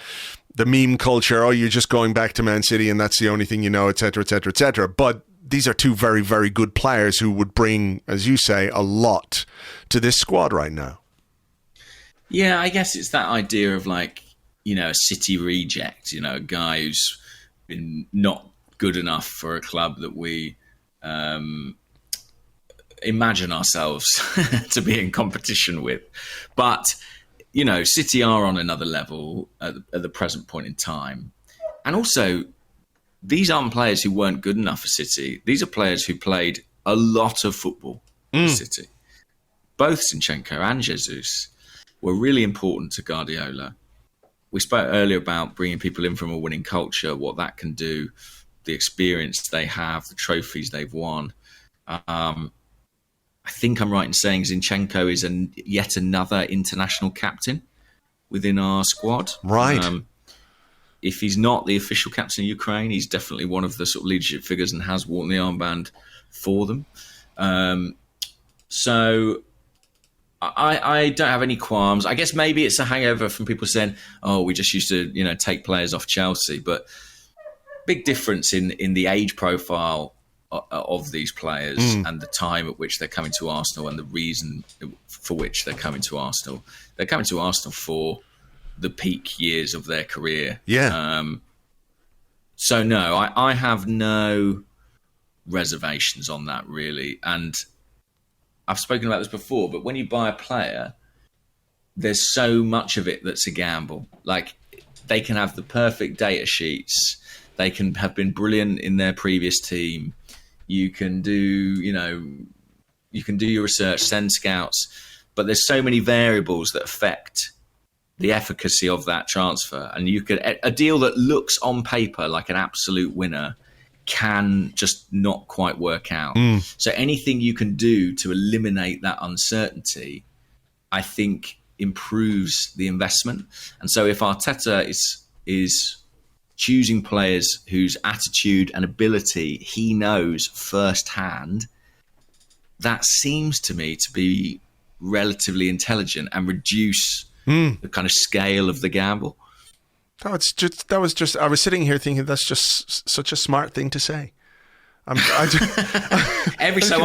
meme culture. Oh, you're just going back to Man City and that's the only thing you know, etc., etc., etc. But these are 2 very, very good players who would bring, as you say, a lot to this squad right now. Yeah, I guess it's that idea of a City reject, a guy who's been not good enough for a club that we imagine ourselves to be in competition with. But City are on another level at the present point in time. And also, these aren't players who weren't good enough for City. These are players who played a lot of football for City. Both Zinchenko and Jesus were really important to Guardiola. We spoke earlier about bringing people in from a winning culture, what that can do, the experience they have, the trophies they've won. I think I'm right in saying Zinchenko is yet another international captain within our squad. Right. If he's not the official captain of Ukraine, he's definitely one of the sort of leadership figures and has worn the armband for them. So I don't have any qualms. I guess maybe it's a hangover from people saying, oh, we just used to, take players off Chelsea. But big difference in the age profile of these players and the time at which they're coming to Arsenal and the reason for which they're coming to Arsenal. They're coming to Arsenal for the peak years of their career. Yeah. So no, I have no reservations on that, really. And I've spoken about this before, but when you buy a player, there's so much of it that's a gamble. Like, they can have the perfect data sheets. They can have been brilliant in their previous team. You can do your research, send scouts, but there's so many variables that affect the efficacy of that transfer. And a deal that looks on paper like an absolute winner can just not quite work out. So anything you can do to eliminate that uncertainty, I think, improves the investment. And so if Arteta is choosing players whose attitude and ability he knows firsthand, that seems to me to be relatively intelligent and reduce the kind of scale of the gamble. I was sitting here thinking that's just such a smart thing to say. Every so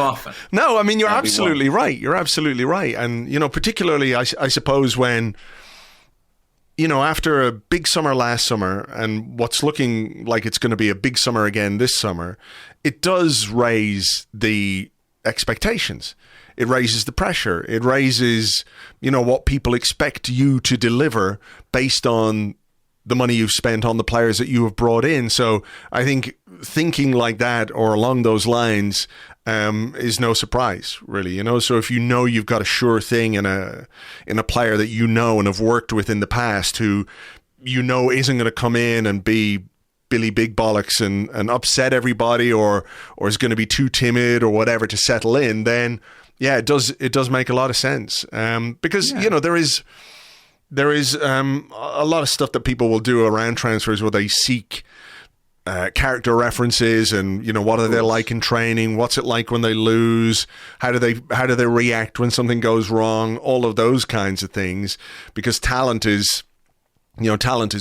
often. No, I mean, you're absolutely right. You're absolutely right. And, particularly, I suppose when, after a big summer last summer and what's looking like it's going to be a big summer again this summer, it does raise the expectations. It raises the pressure. It raises, what people expect you to deliver based on the money you've spent on the players that you have brought in. So I think thinking like that or along those lines is no surprise, really. So if you've got a sure thing in a player that and have worked with in the past who isn't going to come in and be Billy Big Bollocks and upset everybody or is going to be too timid or whatever to settle in, then yeah, it does make a lot of sense. Because there is a lot of stuff that people will do around transfers where they seek character references and what are they like in training, what's it like when they lose, how do they react when something goes wrong, all of those kinds of things, because talent is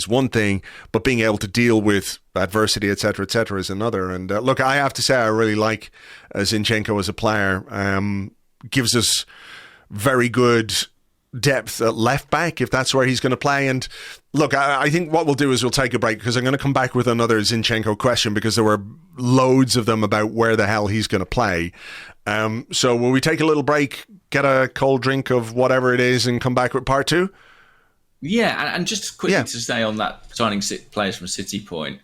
one thing, but being able to deal with adversity, etc., is another. And look, I have to say I really like Zinchenko as a player. Gives us very good depth at left back if that's where he's going to play. And look, I think what we'll do is we'll take a break because I'm going to come back with another Zinchenko question because there were loads of them about where the hell he's going to play. So will we take a little break, get a cold drink of whatever it is, and come back with part two? Yeah, and just quickly to stay on that signing players from City point,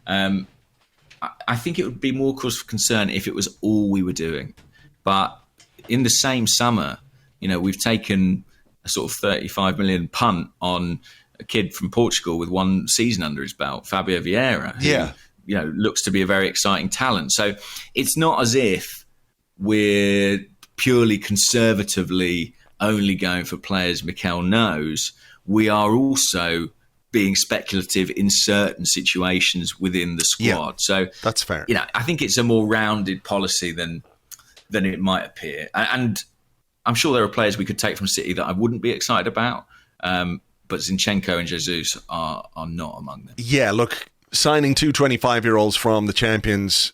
I think it would be more cause for concern if it was all we were doing. But in the same summer, we've taken a sort of 35 million punt on a kid from Portugal with one season under his belt, Fabio Vieira, who looks to be a very exciting talent. So it's not as if we're purely conservatively only going for players Mikel knows. We are also being speculative in certain situations within the squad. Yeah, so that's fair. I think it's a more rounded policy than it might appear. And I'm sure there are players we could take from City that I wouldn't be excited about. But Zinchenko and Jesus are not among them. Yeah, look, signing two 25-year-olds from the champions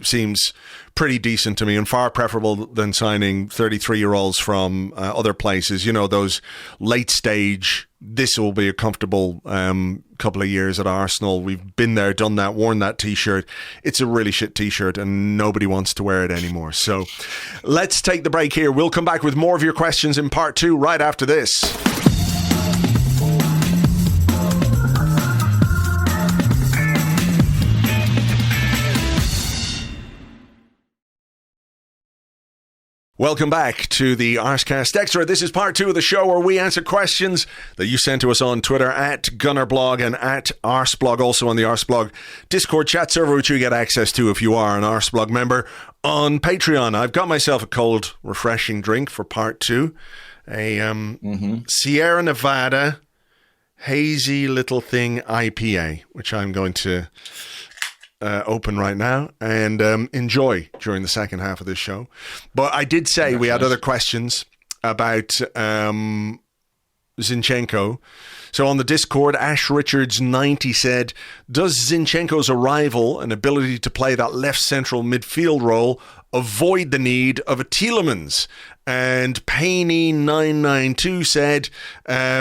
seems pretty decent to me and far preferable than signing 33-year-olds from other places. Those late stage, this will be a comfortable couple of years at Arsenal. We've been there, done that, worn that T-shirt. It's a really shit T-shirt and nobody wants to wear it anymore. So let's take the break here. We'll come back with more of your questions in part two right after this. Welcome back to the Arsecast Extra. This is part two of the show where we answer questions that you sent to us on Twitter at GunnerBlog and at Arseblog, also on the Arseblog Discord chat server, which you get access to if you are an Arseblog member on Patreon. I've got myself a cold, refreshing drink for part two. A Sierra Nevada hazy little thing IPA, which I'm going to open right now and enjoy during the second half of this show. But I did say we had other questions about Zinchenko. So on the Discord, Ash Richards 90 said, does Zinchenko's arrival and ability to play that left central midfield role avoid the need of a Tielemans? And Painey992 said,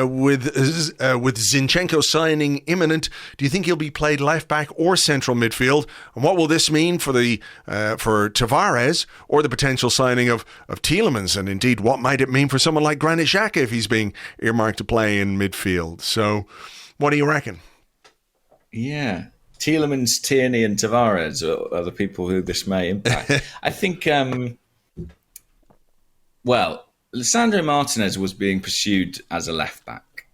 with Zinchenko signing imminent, do you think he'll be played left back or central midfield? And what will this mean for for Tavares or the potential signing of Tielemans? And indeed, what might it mean for someone like Granit Xhaka if he's being earmarked to play in midfield? So, what do you reckon? Yeah. Tielemans, Tierney and Tavares are the people who this may impact. I think... Well, Lisandro Martinez was being pursued as a left-back,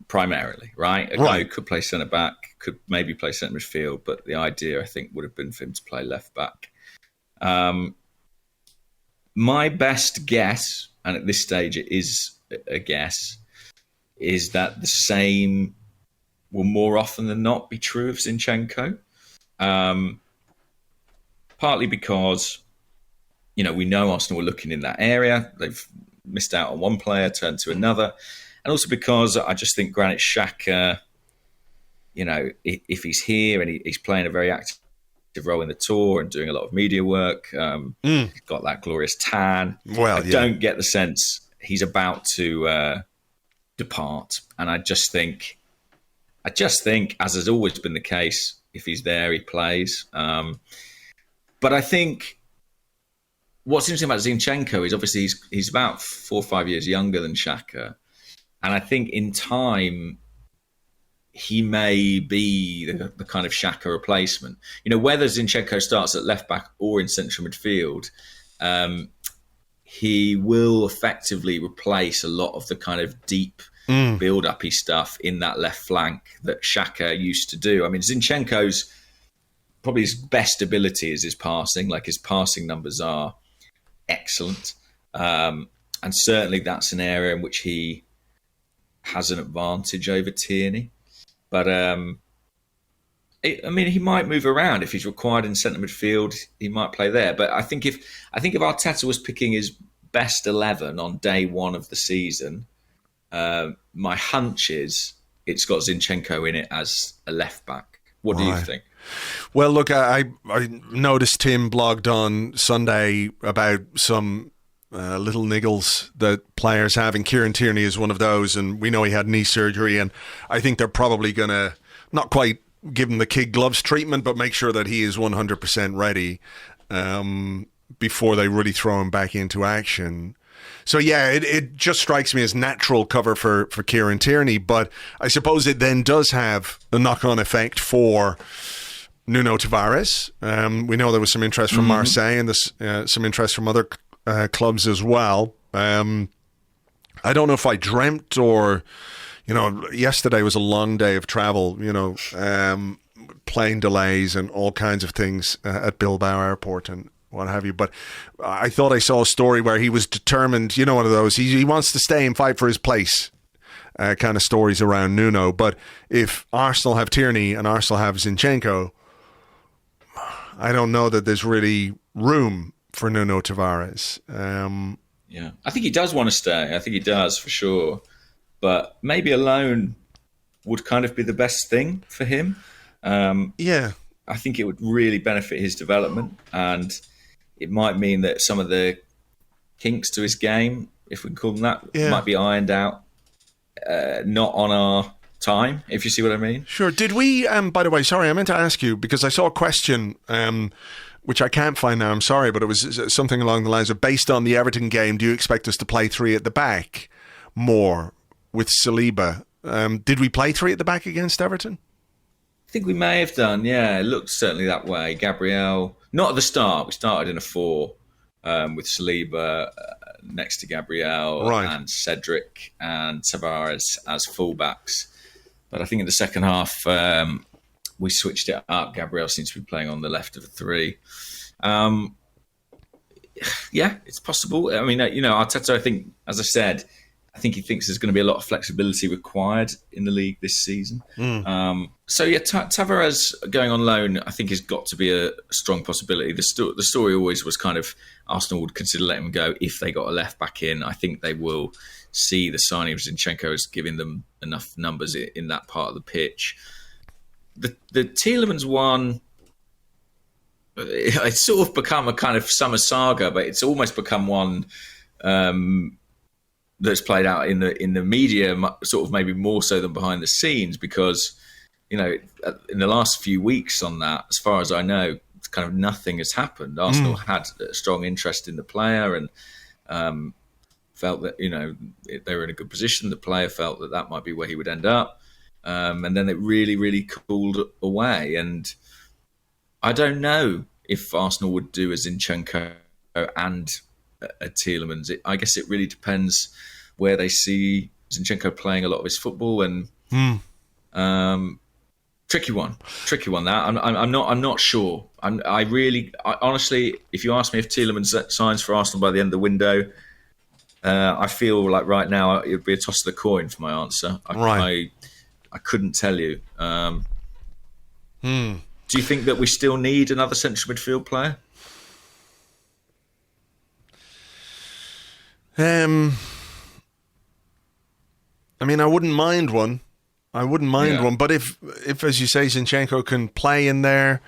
primarily, right? A guy who could play centre-back, could maybe play centre midfield, but the idea, I think, would have been for him to play left-back. My best guess, and at this stage it is a guess, is that the same will more often than not be true of Zinchenko. Partly because... we know Arsenal were looking in that area. They've missed out on one player, turned to another. And also because I just think Granit Xhaka, if he's here and he's playing a very active role in the tour and doing a lot of media work. He's got that glorious tan. Well, I don't get the sense he's about to depart. And I just think, as has always been the case, if he's there, he plays. But I think what's interesting about Zinchenko is obviously he's about 4 or 5 years younger than Xhaka. And I think in time, he may be the kind of Xhaka replacement. Whether Zinchenko starts at left back or in central midfield, he will effectively replace a lot of the kind of deep build-uppy stuff in that left flank that Xhaka used to do. I mean, Zinchenko's probably his best ability is his passing. Like, his passing numbers are excellent. And certainly that's an area in which he has an advantage over Tierney. But he might move around if he's required in centre midfield. He might play there. But I think if Arteta was picking his best 11 on day one of the season, my hunch is it's got Zinchenko in it as a left back. What do you think? Well, look, I noticed Tim blogged on Sunday about some little niggles that players have, and Kieran Tierney is one of those, and we know he had knee surgery, and I think they're probably going to not quite give him the kid gloves treatment, but make sure that he is 100% ready before they really throw him back into action. So yeah, it just strikes me as natural cover for Kieran Tierney, but I suppose it then does have a knock-on effect for Nuno Tavares. We know there was some interest from Marseille, and there's some interest from other clubs as well. I don't know if I dreamt or, yesterday was a long day of travel, plane delays and all kinds of things at Bilbao Airport and what have you. But I thought I saw a story where he was determined, one of those, he wants to stay and fight for his place kind of stories around Nuno. But if Arsenal have Tierney and Arsenal have Zinchenko, I don't know that there's really room for Nuno Tavares. Yeah, I think he does want to stay. I think he does for sure. But maybe a loan would kind of be the best thing for him. Yeah. I think it would really benefit his development, and it might mean that some of the kinks to his game, if we can call them that, might be ironed out, not on our time, if you see what I mean. Sure. Did we, by the way, sorry, I meant to ask you, because I saw a question, which I can't find now, I'm sorry, but it was something along the lines of, based on the Everton game, do you expect us to play three at the back more with Saliba? Did we play three at the back against Everton? I think we may have done, yeah. It looked certainly that way. Gabriel, not at the start. We started in a 4 with Saliba next to Gabriel and Cedric and Tavares as fullbacks. But I think in the second half, we switched it up. Gabriel seems to be playing on the left of the 3. Yeah, it's possible. I mean, Arteta, I think, as I said, I think he thinks there's going to be a lot of flexibility required in the league this season. So yeah, Tavares going on loan, I think, has got to be a strong possibility. The story always was kind of Arsenal would consider letting him go if they got a left back in. I think they will see the signing of Zinchenko as giving them enough numbers in that part of the pitch. The Tielemans one, it's sort of become a kind of summer saga, but it's almost become one that's played out in the media, sort of maybe more so than behind the scenes, because in the last few weeks on that, as far as I know, kind of nothing has happened. Arsenal had a strong interest in the player and felt that they were in a good position. The player felt that might be where he would end up, and then it really, really cooled away. And I don't know if Arsenal would do a Zinchenko and a Tielemans. I guess it really depends where they see Zinchenko playing a lot of his football, and tricky one. That I'm not sure. I honestly, if you ask me if Tielemans signs for Arsenal by the end of the window, I feel like right now it would be a toss of the coin for my answer. I couldn't tell you. Do you think that we still need another central midfield player? I mean, I wouldn't mind one. But if as you say, Zinchenko can play in there,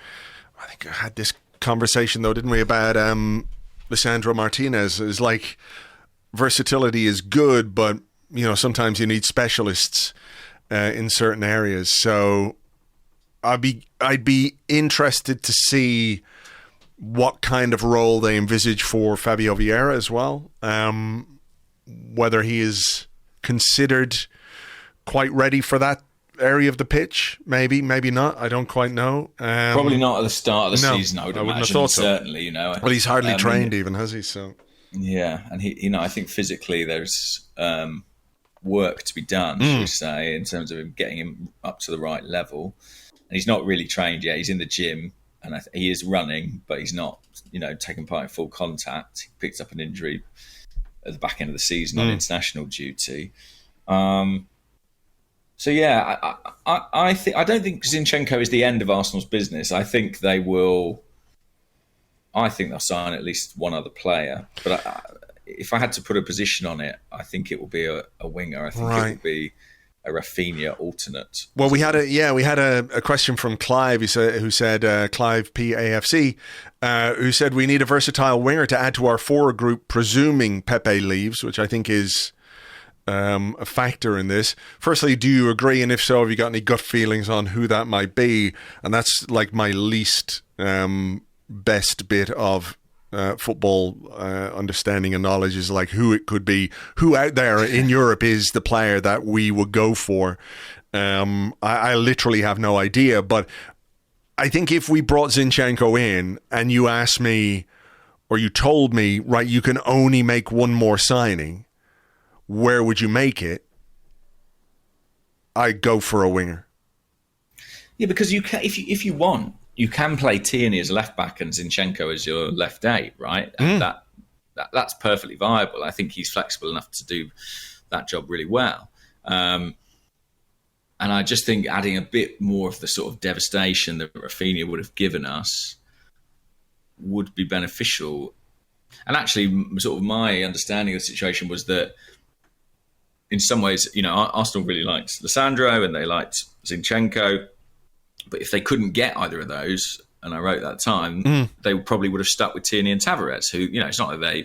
I think I had this conversation though, didn't we, about Lisandro Martinez? Is like versatility is good, but sometimes you need specialists in certain areas. So I'd be interested to see what kind of role they envisage for Fabio Vieira as well. Whether he is considered quite ready for that area of the pitch, maybe not. I don't quite know. Probably not at the start of the season. I wouldn't have thought so. Certainly, Well, he's hardly trained, even, has he? So yeah, and he, I think physically there's work to be done, shall we say, in terms of him getting him up to the right level. And he's not really trained yet. He's in the gym, and he is running, but he's not, taking part in full contact. He picked up an injury at the back end of the season on international duty. So yeah, I don't think Zinchenko is the end of Arsenal's business. I think they'll sign at least one other player. But if I had to put a position on it, I think it will be a winger. I think it will be a Rafinha alternate. Well, we had a question from Clive who said Clive PAFC, who said we need a versatile winger to add to our forward group, presuming Pepe leaves, which I think is a factor in this. Firstly, do you agree? And if so, have you got any gut feelings on who that might be? And that's like my least best bit of football understanding and knowledge, is like who it could be. Who out there in Europe is the player that we would go for? I literally have no idea. But I think if we brought Zinchenko in and you asked me, or you told me, right, you can only make one more signing, where would you make it? I'd go for a winger. Yeah, because you can, if you want, you can play Tierney as a left back and Zinchenko as your left eight, right? And that's perfectly viable. I think he's flexible enough to do that job really well. And I just think adding a bit more of the sort of devastation that Rafinha would have given us would be beneficial. And actually, sort of my understanding of the situation was that in some ways, Arsenal really liked Lisandro and they liked Zinchenko. But if they couldn't get either of those, and I wrote that time, they probably would have stuck with Tierney and Tavares, who, it's not that they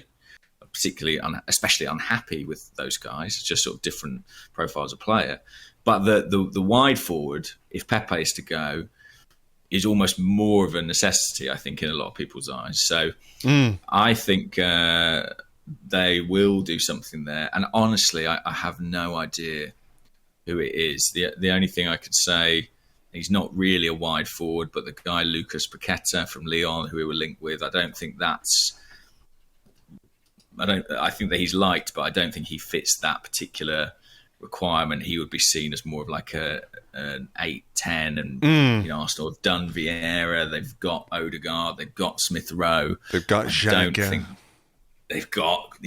are particularly, especially unhappy with those guys. It's just sort of different profiles of player. But the wide forward, if Pepe is to go, is almost more of a necessity, I think, in a lot of people's eyes. So I think they will do something there. And honestly, I have no idea who it is. The only thing I could say, he's not really a wide forward, but the guy Lucas Paqueta from Lyon, who we were linked with, I think that he's liked, but I don't think he fits that particular requirement. He would be seen as more of like an 8-10, and Arsenal have done Vieira, they've got Odegaard, they've got Smith Rowe, they've got Xhaka. They've got,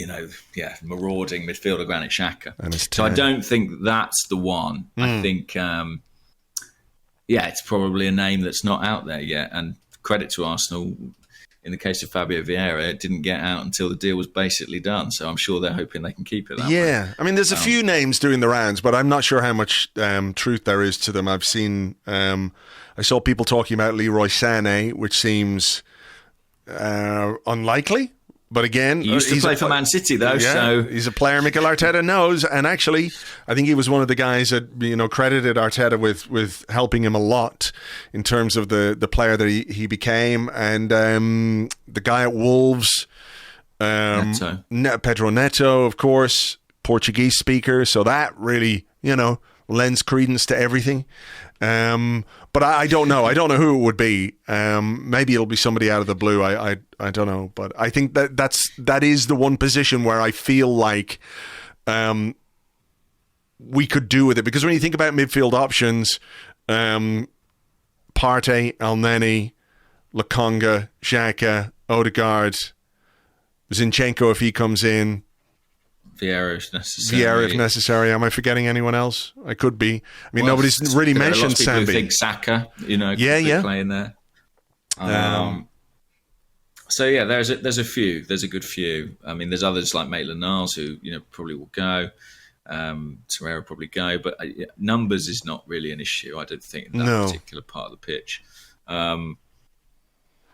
marauding midfielder Granit Xhaka. So I don't think that's the one. I think, it's probably a name that's not out there yet. And credit to Arsenal, in the case of Fabio Vieira, it didn't get out until the deal was basically done. So I'm sure they're hoping they can keep it that way. I mean, there's a few names doing the rounds, but I'm not sure how much truth there is to them. I've seen, I saw people talking about Leroy Sané, which seems unlikely. But again, he used to play for Man City, though. So he's a player Mikel Arteta knows. And actually, I think he was one of the guys that credited Arteta with helping him a lot in terms of the player that he became. And the guy at Wolves, Neto. Pedro Neto, of course, Portuguese speaker. So that really, lends credence to everything. But I don't know. I don't know who it would be. Maybe it'll be somebody out of the blue. I don't know. But I think that is the one position where I feel like we could do with it. Because when you think about midfield options, Partey, Elneny, Lokonga, Xhaka, Odegaard, Zinchenko if he comes in, Vieira if necessary. Am I forgetting anyone else? I could be. I mean, nobody's really mentioned Sambi. I think Saka, playing there. So yeah, there's a few. There's a good few. I mean, there's others like Maitland-Niles who probably will go. Torreira probably go, but numbers is not really an issue. I don't think in that particular part of the pitch.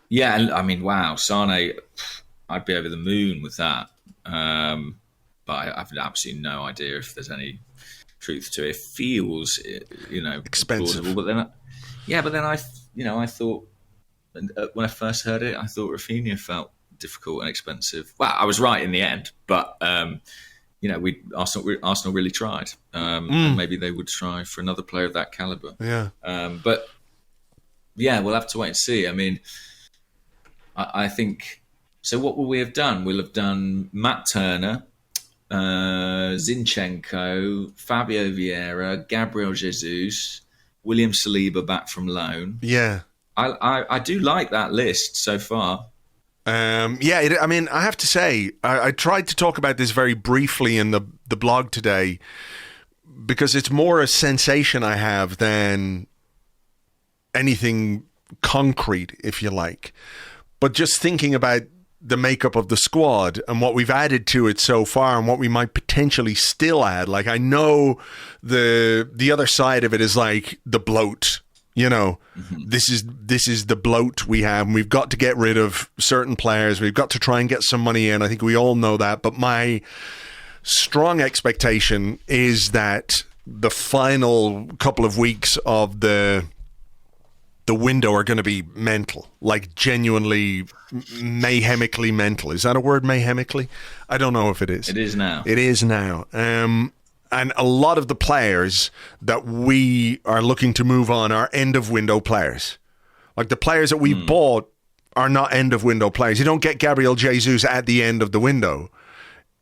Yeah, and I mean, wow, Sane, I'd be over the moon with that. But I've absolutely no idea if there's any truth to it. It feels, Expensive. plausible. But then, I thought when I first heard it, I thought Rafinha felt difficult and expensive. Well, I was right in the end, but Arsenal really tried, and maybe they would try for another player of that caliber. Yeah. But yeah, we'll have to wait and see. I mean, I think so. What will we have done? We'll have done Matt Turner, Zinchenko, Fabio Vieira, Gabriel Jesus, William Saliba back from loan. Yeah. I do like that list so far. I have to say, I tried to talk about this very briefly in the blog today because it's more a sensation I have than anything concrete, if you like. But just thinking about the makeup of the squad and what we've added to it so far and what we might potentially still add. Like, I know the other side of it is like the bloat. This is the bloat we have, and we've got to get rid of certain players. We've got to try and get some money in. I think we all know that. But my strong expectation is that the final couple of weeks of the window are going to be mental, like genuinely mayhemically mental. Is that a word, mayhemically? I don't know if it is. It is now. It is now. And a lot of the players that we are looking to move on are end-of-window players. Like, the players that we bought are not end-of-window players. You don't get Gabriel Jesus at the end of the window.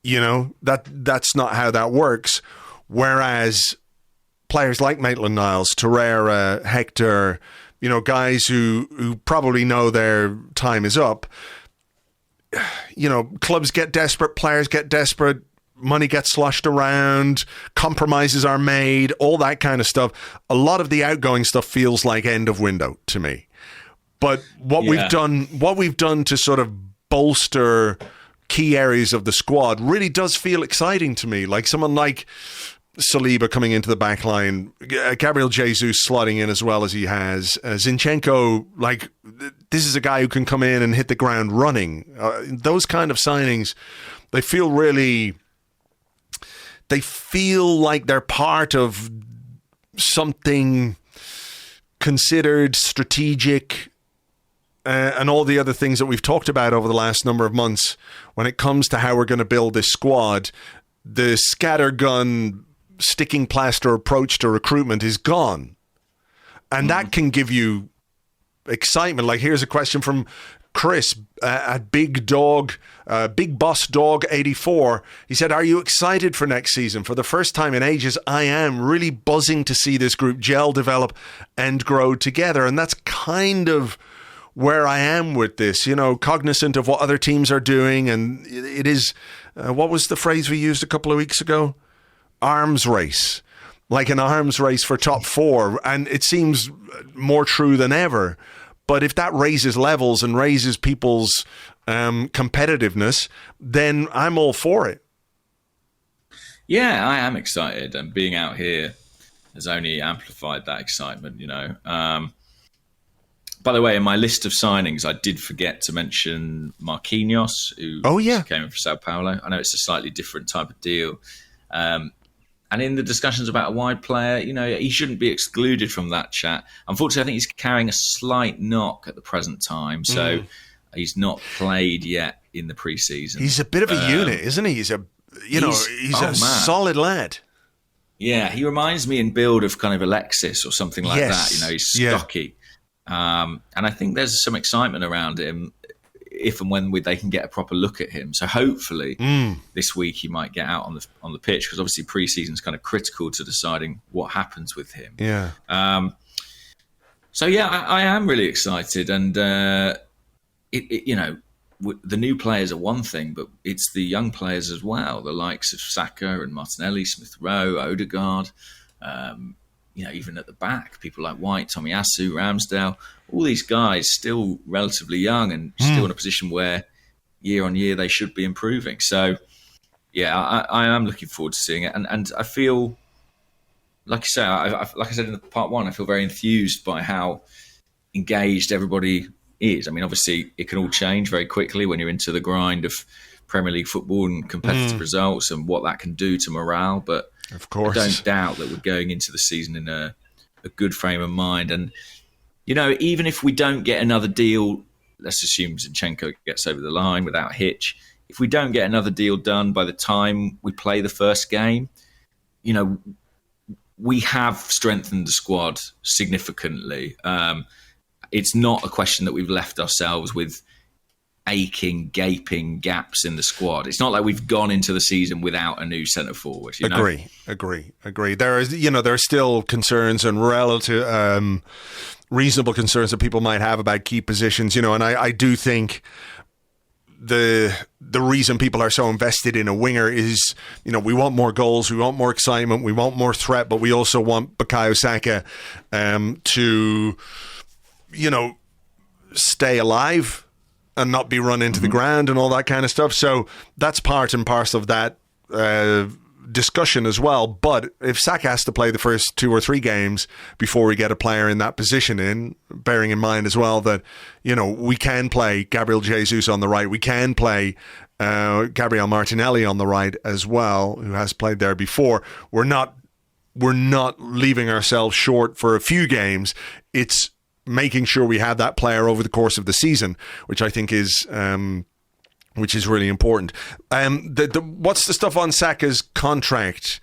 That's not how that works. Whereas players like Maitland-Niles, Torreira, Hector, guys who probably know their time is up. Clubs get desperate, players get desperate, money gets sloshed around, compromises are made, all that kind of stuff. A lot of the outgoing stuff feels like end of window to me. But what we've done to sort of bolster key areas of the squad really does feel exciting to me. Like someone like Saliba coming into the back line, Gabriel Jesus slotting in as well as he has, Zinchenko, like, this is a guy who can come in and hit the ground running. Those kind of signings, they feel like they're part of something considered strategic, and all the other things that we've talked about over the last number of months when it comes to how we're going to build this squad. The scattergun, sticking plaster approach to recruitment is gone. And that can give you excitement. Like, here's a question from Chris at Big Boss Dog 84. He said, are you excited for next season? For the first time in ages, I am really buzzing to see this group gel, develop, and grow together. And that's kind of where I am with this, cognizant of what other teams are doing. And it is, what was the phrase we used a couple of weeks ago? Arms race, like an arms race for top four. And it seems more true than ever. But if that raises levels and raises people's competitiveness, then I'm all for it. Yeah, I am excited. And being out here has only amplified that excitement, By the way, in my list of signings, I did forget to mention Marquinhos, who came in for Sao Paulo. I know it's a slightly different type of deal. And in the discussions about a wide player, he shouldn't be excluded from that chat. Unfortunately, I think he's carrying a slight knock at the present time. So he's not played yet in the preseason. He's a bit of a unit, isn't he? He's a solid lad. Yeah, he reminds me in build of kind of Alexis or something like that. He's stocky. And I think there's some excitement around him if and when they can get a proper look at him. So hopefully this week he might get out on the pitch, because obviously pre-season is kind of critical to deciding what happens with him. Yeah. So yeah, I am really excited, and the new players are one thing, but it's the young players as well, the likes of Saka and Martinelli, Smith Rowe, Odegaard. Even at the back, people like White, Tomiyasu, Ramsdale, all these guys still relatively young and still in a position where year on year they should be improving. So, yeah, I am looking forward to seeing it. And I feel, like I say, like I said in part one, I feel very enthused by how engaged everybody is. I mean, obviously, it can all change very quickly when you're into the grind of Premier League football and competitive results and what that can do to morale. But of course, I don't doubt that we're going into the season in a good frame of mind. And, you know, even if we don't get another deal, let's assume Zinchenko gets over the line without hitch. If we don't get another deal done by the time we play the first game, you know, we have strengthened the squad significantly. It's not a question that we've left ourselves with aching, gaping gaps in the squad. It's not like we've gone into the season without a new centre forward. You know? Agree. There are still concerns and relative, reasonable concerns that people might have about key positions. You know, and I do think the reason people are so invested in a winger is, you know, we want more goals, we want more excitement, we want more threat, but we also want Bukayo Saka to, you know, stay alive and not be run into the ground and all that kind of stuff. So that's part and parcel of that discussion as well. But if Saka has to play the first 2 or 3 games before we get a player in that position in, bearing in mind as well that, you know, we can play Gabriel Jesus on the right, we can play Gabriel Martinelli on the right as well, who has played there before. We're not leaving ourselves short for a few games. It's making sure we have that player over the course of the season, which I think is really important. What's the stuff on Saka's contract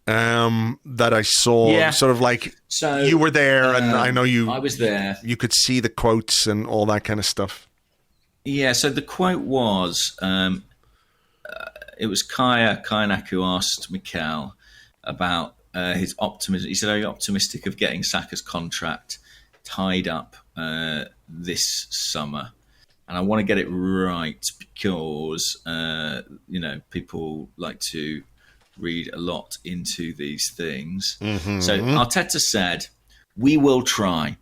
that I saw? Yeah. Sort of like, so you were there, and I know I was there. You could see the quotes and all that kind of stuff. Yeah. So the quote was, it was Kayak who asked Mikel about his optimism. He said, "Are you optimistic of getting Saka's contract tied up this summer?" And I want to get it right because, you know, people like to read a lot into these things. So Arteta said, "We will try.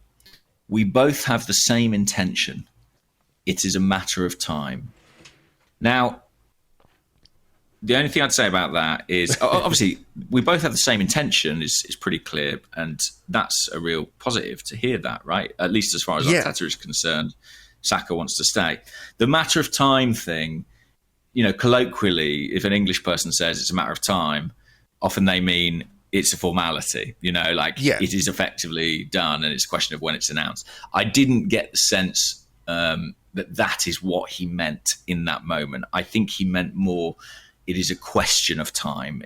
We both have the same intention. It is a matter of time." Now, the only thing I'd say about that is, obviously, we both have the same intention is pretty clear, and that's a real positive to hear that, right? At least as far as Arteta is concerned, Saka wants to stay. The matter of time thing, you know, colloquially, if an English person says it's a matter of time, often they mean it's a formality, you know, like it is effectively done and it's a question of when it's announced. I didn't get the sense that is what he meant in that moment. I think he meant more, it is a question of time.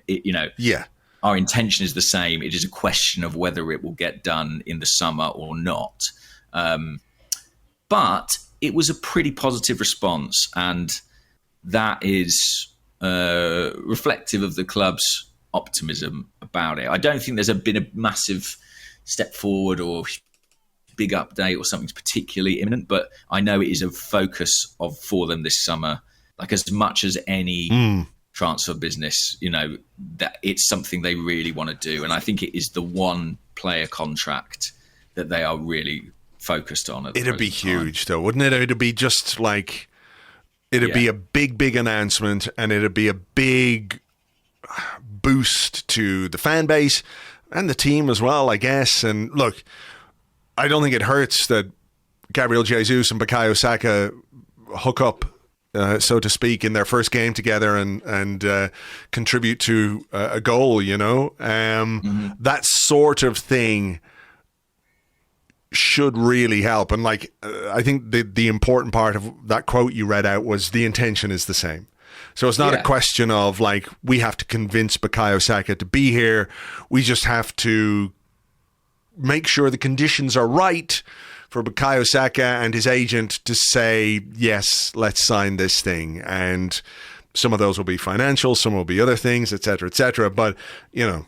Our intention is the same. It is a question of whether it will get done in the summer or not. But it was a pretty positive response, and that is reflective of the club's optimism about it. I don't think there's been a massive step forward or big update or something particularly imminent, but I know it is a focus for them this summer, like as much as any transfer business, you know, that it's something they really want to do. And I think it is the one player contract that they are really focused on. It'd be huge though, wouldn't it? It'd be just like, it'd be a big announcement, and it'd be a big boost to the fan base and the team as well, I guess. And look, I don't think it hurts that Gabriel Jesus and Bukayo Saka hook up, so to speak, in their first game together and contribute to a goal, you know. That sort of thing should really help. And like, I think the important part of that quote you read out was the intention is the same. So it's not a question of like, we have to convince Bukayo Saka to be here. We just have to make sure the conditions are right for Bukayo Saka and his agent to say, yes, let's sign this thing. And some of those will be financial, some will be other things, et cetera, et cetera. But, you know,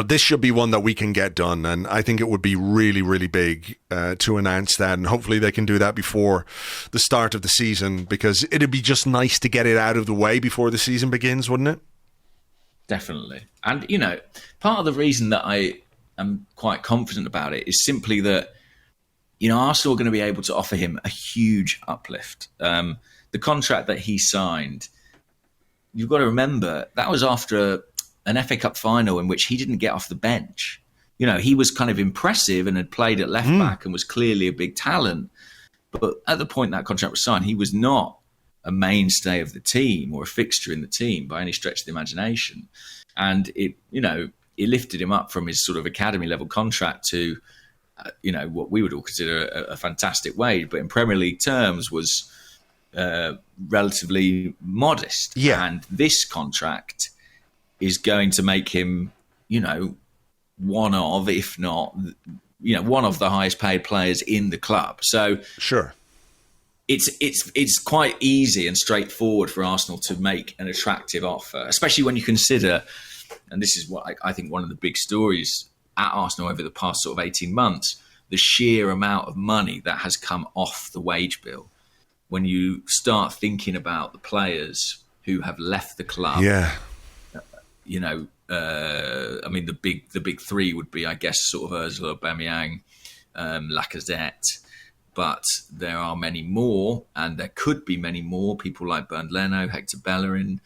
this should be one that we can get done. And I think it would be really, really big to announce that. And hopefully they can do that before the start of the season, because it'd be just nice to get it out of the way before the season begins, wouldn't it? Definitely. And, you know, part of the reason that I am quite confident about it is simply that, you know, Arsenal are going to be able to offer him a huge uplift. The contract that he signed, you've got to remember, that was after an FA Cup final in which he didn't get off the bench. You know, he was kind of impressive and had played at left back and was clearly a big talent. But at the point that contract was signed, he was not a mainstay of the team or a fixture in the team by any stretch of the imagination. And it lifted him up from his sort of academy level contract to, what we would all consider a fantastic wage, but in Premier League terms was relatively modest. Yeah. And this contract is going to make him, one of, if not, one of the highest paid players in the club. So sure, it's quite easy and straightforward for Arsenal to make an attractive offer, especially when you consider, and this is what I think one of the big stories at Arsenal over the past sort of 18 months, the sheer amount of money that has come off the wage bill. When you start thinking about the players who have left the club, the big three would be, I guess, sort of Ozil, Aubameyang, Lacazette. But there are many more, and there could be many more. People like Bernd Leno, Hector Bellerin,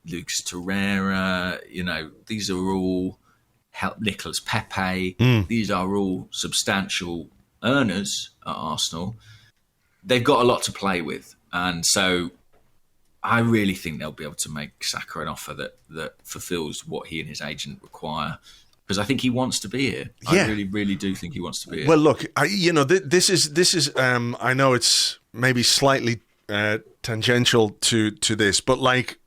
Lucas Torreira. These are all Nicolas Pepe. These are all substantial earners at Arsenal. They've got a lot to play with, and so I really think they'll be able to make Saka an offer that fulfills what he and his agent require. Because I think he wants to be here. Yeah. I really, really do think he wants to be here. Well, look, this is. I know it's maybe slightly tangential to this, but like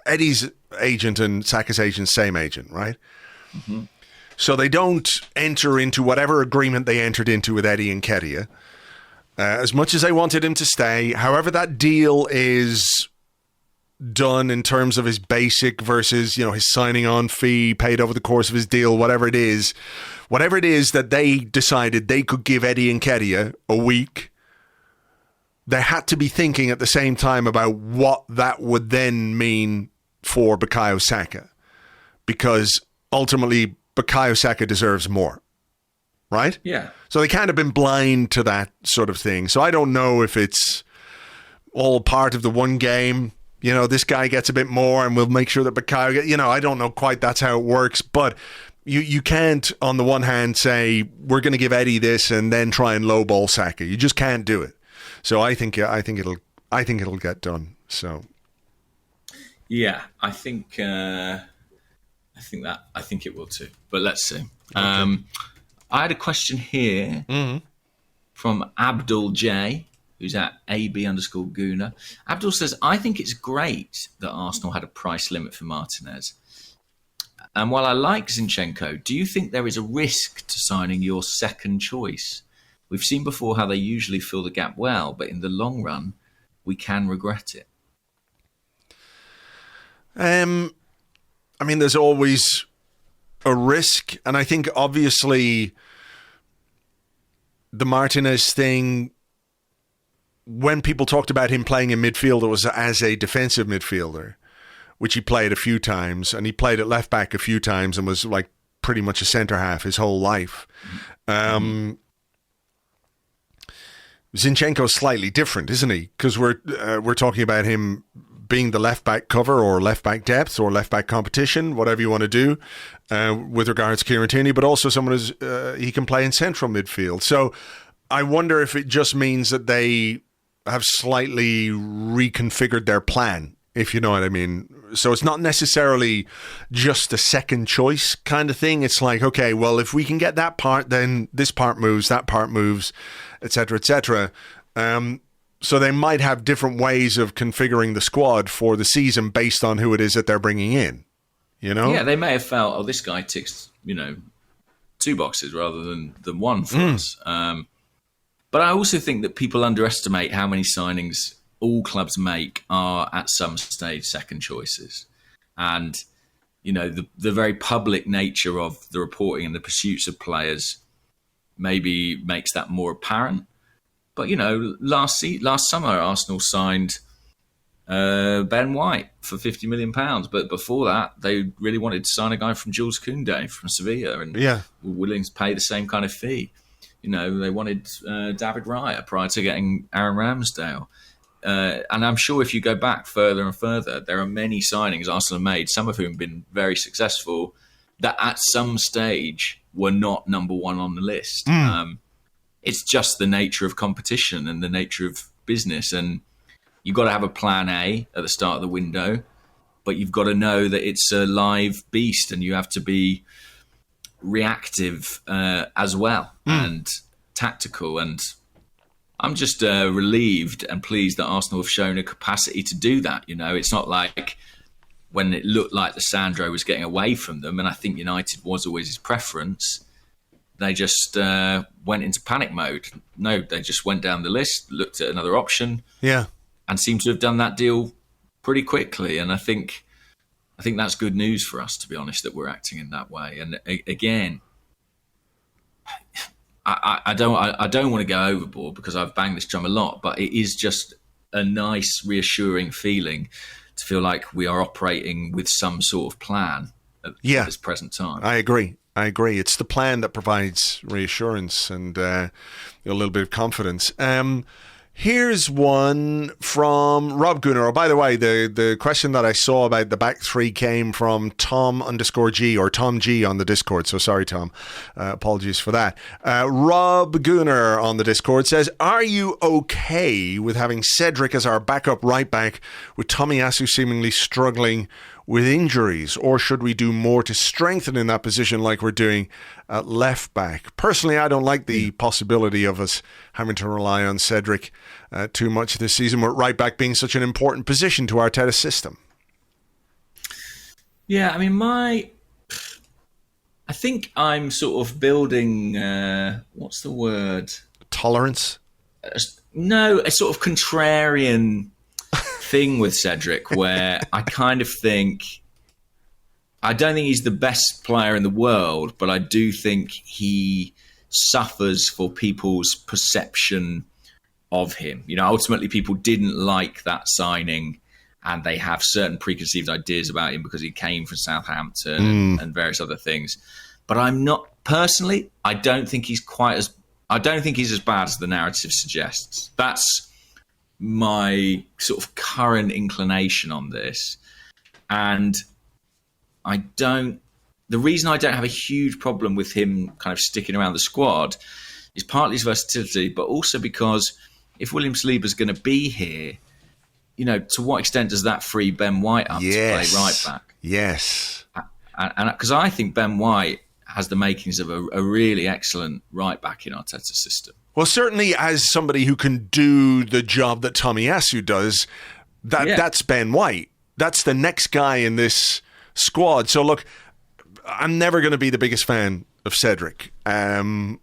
Eddie's agent and Saka's agent, same agent, right? Mm-hmm. So they don't enter into whatever agreement they entered into with Eddie and Nketiah. As much as they wanted him to stay, however that deal is done in terms of his basic versus, his signing on fee paid over the course of his deal, whatever it is that they decided they could give Eddie Nketiah a week, they had to be thinking at the same time about what that would then mean for Bukayo Saka, because ultimately Bukayo Saka deserves more, right? Yeah. So they kind of been blind to that sort of thing. So I don't know if it's all part of the one game. This guy gets a bit more and we'll make sure that Bukayo gets, I don't know quite that's how it works, but you can't on the one hand say we're going to give Eddie this and then try and lowball Saka. You just can't do it. So I think it'll get done. So yeah, I think it will too. But let's see. Okay. I had a question here from Abdul J, who's at AB_Guna. Abdul says, I think it's great that Arsenal had a price limit for Martinez. And while I like Zinchenko, do you think there is a risk to signing your second choice? We've seen before how they usually fill the gap well, but in the long run, we can regret it. There's always a risk. And I think obviously the Martinez thing, when people talked about him playing in midfield, it was as a defensive midfielder, which he played a few times, and he played at left back a few times and was like pretty much a centre half his whole life. Zinchenko's slightly different, isn't he? Because we're talking about him being the left back cover or left back depth or left back competition, whatever you want to do with regards to Kieran Tierney, but also someone who's he can play in central midfield. So I wonder if it just means that they have slightly reconfigured their plan, if you know what I mean. So it's not necessarily just a second choice kind of thing. It's like, okay, well, if we can get that part, then this part moves, that part moves, etc., etc. So they might have different ways of configuring the squad for the season based on who it is that they're bringing in, Yeah, they may have felt, this guy ticks, 2 boxes rather than one for us. But I also think that people underestimate how many signings all clubs make are at some stage second choices. And, the very public nature of the reporting and the pursuits of players maybe makes that more apparent. But, last summer, Arsenal signed Ben White for £50 million. But before that, they really wanted to sign a guy from Jules Koundé from Sevilla and were willing to pay the same kind of fee. They wanted David Raya prior to getting Aaron Ramsdale. And I'm sure if you go back further and further, there are many signings Arsenal made, some of whom have been very successful, that at some stage were not number one on the list. it's just the nature of competition and the nature of business. And you've got to have a plan A at the start of the window, but you've got to know that it's a live beast and you have to be reactive as well and tactical. And I'm just relieved and pleased that Arsenal have shown a capacity to do that. It's not like when it looked like the Sandro was getting away from them, and I think United was always his preference, they just went into panic mode. No, they just went down the list, looked at another option, and seemed to have done that deal pretty quickly. And I think that's good news for us, to be honest, that we're acting in that way. And again, I don't want to go overboard because I've banged this drum a lot, but it is just a nice, reassuring feeling to feel like we are operating with some sort of plan at this present time. I agree. It's the plan that provides reassurance and a little bit of confidence. Here's one from Rob Gunnar. Oh, by the way, the question that I saw about the back three came from Tom_G or Tom G on the Discord. So sorry, Tom. Apologies for that. Rob Gunnar on the Discord says, are you okay with having Cedric as our backup right back with Tomiyasu seemingly struggling with injuries, or should we do more to strengthen in that position like we're doing at left back? Personally, I don't like the possibility of us having to rely on Cedric too much this season, with right back being such an important position to Arteta's system. Yeah, I mean, I think I'm sort of building, what's the word? Tolerance? No, a sort of contrarian thing with Cedric, where I kind of think, I don't think he's the best player in the world, but I do think he suffers for people's perception of him. Ultimately people didn't like that signing and they have certain preconceived ideas about him because he came from Southampton and various other things. But I'm not, personally, I don't think he's as bad as the narrative suggests. That's my sort of current inclination on this. And the reason I don't have a huge problem with him kind of sticking around the squad is partly his versatility, but also because if William Saliba's going to be here, to what extent does that free Ben White up to play right back? Yes. And because I think Ben White has the makings of a really excellent right back in Arteta's system. Well, certainly as somebody who can do the job that Tomiyasu does, that's Ben White. That's the next guy in this squad. So look, I'm never going to be the biggest fan of Cedric. But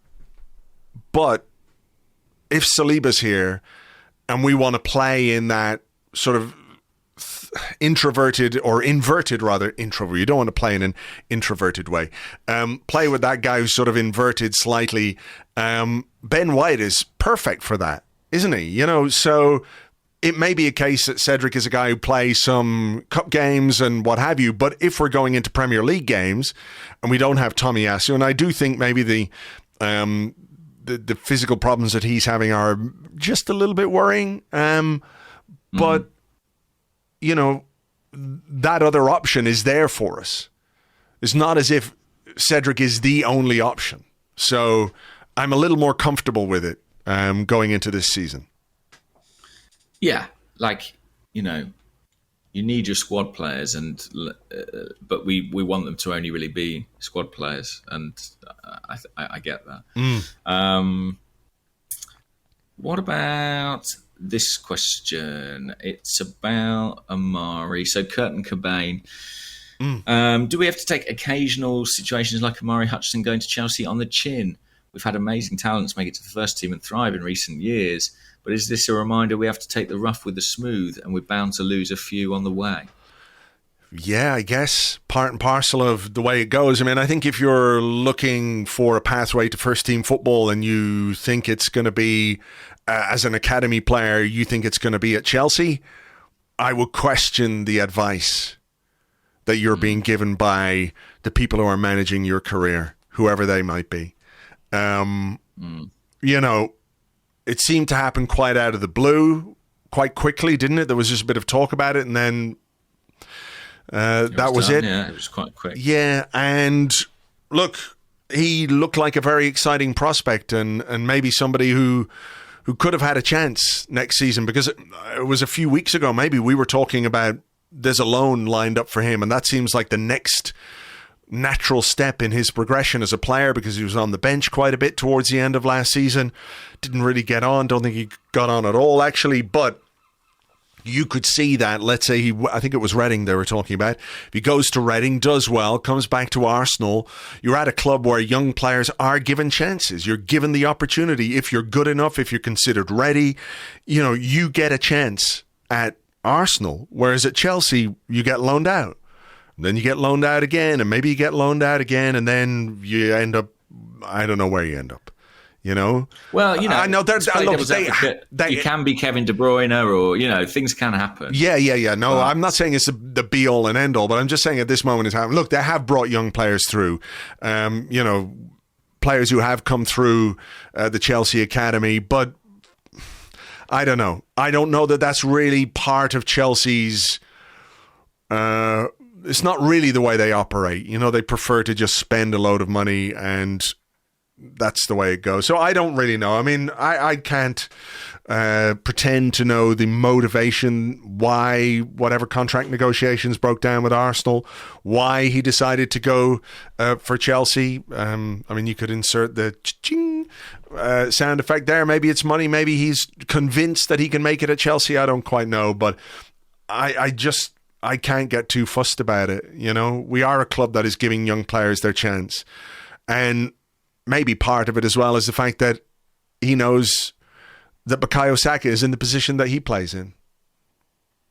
if Saliba's here and we want to play in that sort of introverted or inverted rather, introvert. You don't want to play in an introverted way. Play with that guy who's sort of inverted slightly. Ben White is perfect for that, isn't he? So it may be a case that Cedric is a guy who plays some cup games and what have you, but if we're going into Premier League games and we don't have Tomiyasu, and I do think maybe the physical problems that he's having are just a little bit worrying, but that other option is there for us. It's not as if Cedric is the only option. So I'm a little more comfortable with it going into this season. Yeah, you need your squad players, but we want them to only really be squad players, and I get that. What about this question? It's about Amari. So Curtin Cobain. Do we have to take occasional situations like Amari Hutchinson going to Chelsea on the chin? We've had amazing talents make it to the first team and thrive in recent years, but is this a reminder we have to take the rough with the smooth, and we're bound to lose a few on the way? Yeah, I guess part and parcel of the way it goes. I mean, I think if you're looking for a pathway to first team football and you think it's going to be, as an academy player, you think it's going to be at Chelsea, I would question the advice that you're being given by the people who are managing your career, whoever they might be. It seemed to happen quite out of the blue, quite quickly, didn't it? There was just a bit of talk about it, and then that was it. Yeah, it was quite quick. Yeah, and look, he looked like a very exciting prospect and maybe somebody who could have had a chance next season, because it was a few weeks ago, maybe we were talking about there's a loan lined up for him, and that seems like the next natural step in his progression as a player, because he was on the bench quite a bit towards the end of last season. Didn't really get on. Don't think he got on at all, actually, but you could see that, let's say, I think it was Reading they were talking about. If he goes to Reading, does well, comes back to Arsenal, you're at a club where young players are given chances. You're given the opportunity. If you're good enough, if you're considered ready, you get a chance at Arsenal. Whereas at Chelsea, you get loaned out. Then you get loaned out again, and maybe you get loaned out again, and then you end up, I don't know where you end up. Well, I know there's you can be Kevin De Bruyne, or things can happen. Yeah. No, I'm not saying it's the be all and end all, but I'm just saying at this moment in time, look, they have brought young players through. Players who have come through the Chelsea academy, but I don't know. I don't know that that's really part of Chelsea's. It's not really the way they operate. They prefer to just spend a load of money, and that's the way it goes. So I don't really know. I mean, I can't pretend to know the motivation, why whatever contract negotiations broke down with Arsenal, why he decided to go for Chelsea. I mean, you could insert the ching sound effect there. Maybe it's money. Maybe he's convinced that he can make it at Chelsea. I don't quite know, but I can't get too fussed about it. We are a club that is giving young players their chance, and maybe part of it as well is the fact that he knows that Bukayo Saka is in the position that he plays in.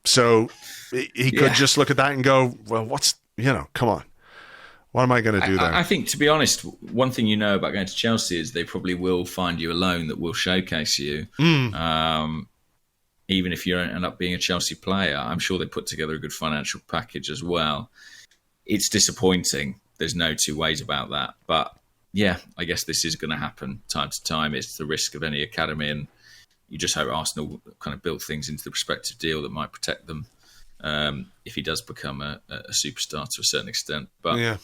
So he could just look at that and go, well, come on. What am I going to do there? I think, to be honest, one thing about going to Chelsea is they probably will find you a loan that will showcase you. Even if you don't end up being a Chelsea player. I'm sure they put together a good financial package as well. It's disappointing. There's no two ways about that. But yeah, I guess this is going to happen time to time. It's the risk of any academy, and you just hope Arsenal kind of build things into the prospective deal that might protect them if he does become a superstar to a certain extent. But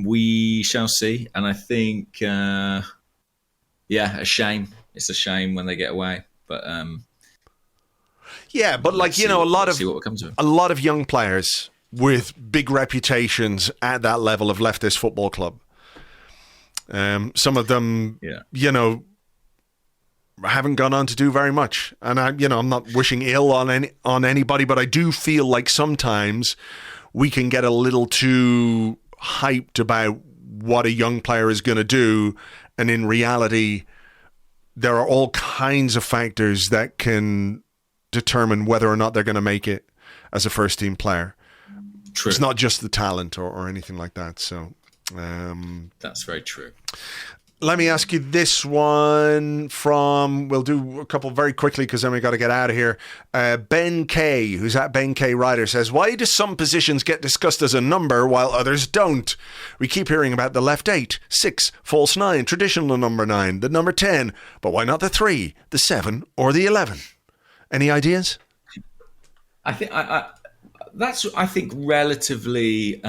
we shall see. And I think, a shame. It's a shame when they get away. But but a lot of young players with big reputations at that level have left this football club. Some of them, haven't gone on to do very much, and I'm not wishing ill on anybody, but I do feel like sometimes we can get a little too hyped about what a young player is going to do, and in reality, there are all kinds of factors that can determine whether or not they're going to make it as a first-team player. True. It's not just the talent or anything like that. So. That's very true. Let me ask you this one we'll do a couple very quickly because then we got to get out of here. Ben K, who's at Ben K Ryder, says, why do some positions get discussed as a number while others don't? We keep hearing about the left 8, 6, false 9, traditional number 9, the number 10, but why not the 3, the 7, or the 11? Any ideas? I think that's relatively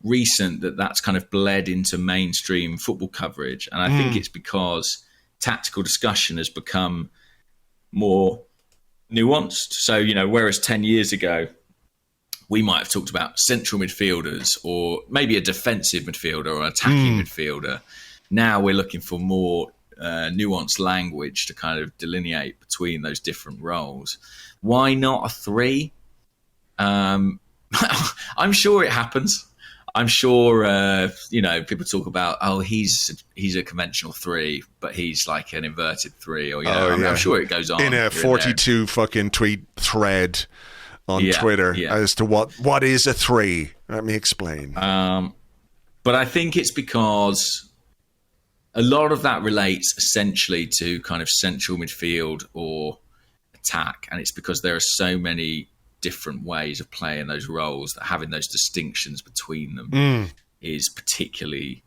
recent that's kind of bled into mainstream football coverage, and I think it's because tactical discussion has become more nuanced. So whereas 10 years ago we might have talked about central midfielders or maybe a defensive midfielder or an attacking midfielder, now we're looking for more nuanced language to kind of delineate between those different roles. Why not a 3? I'm sure it happens. I'm sure, people talk about, he's a conventional 3, but he's like an inverted 3, or I'm sure it goes on in a 42 fucking tweet thread on Twitter as to what is a 3. Let me explain. But I think it's because a lot of that relates essentially to kind of central midfield or attack, and it's because there are so many different ways of playing those roles that having those distinctions between them is particularly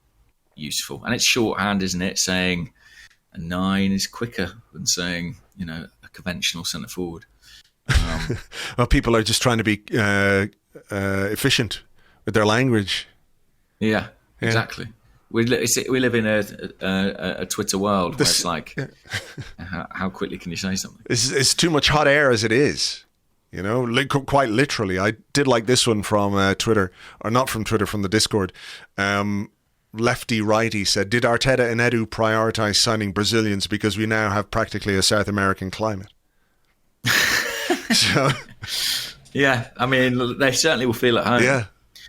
useful. And it's shorthand, isn't it? Saying a 9 is quicker than saying, a conventional centre forward. Well, people are just trying to be efficient with their language. Yeah. exactly. We live in a Twitter world where it's like, how quickly can you say something? It's too much hot air as it is. Quite literally. I did like this one from Twitter, or not from Twitter, from the Discord. Lefty Righty said, did Arteta and Edu prioritise signing Brazilians because we now have practically a South American climate? So, yeah, I mean, they certainly will feel at home.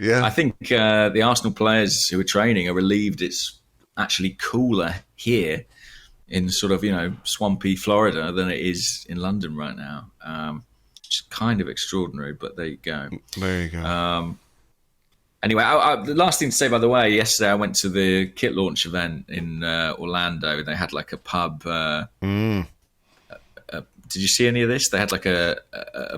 Yeah. I think the Arsenal players who are training are relieved it's actually cooler here in sort of, swampy Florida than it is in London right now. It's kind of extraordinary, but there you go. There you go. Anyway, the last thing to say, by the way, yesterday I went to the kit launch event in Orlando. They had like a pub. Did you see any of this? They had like a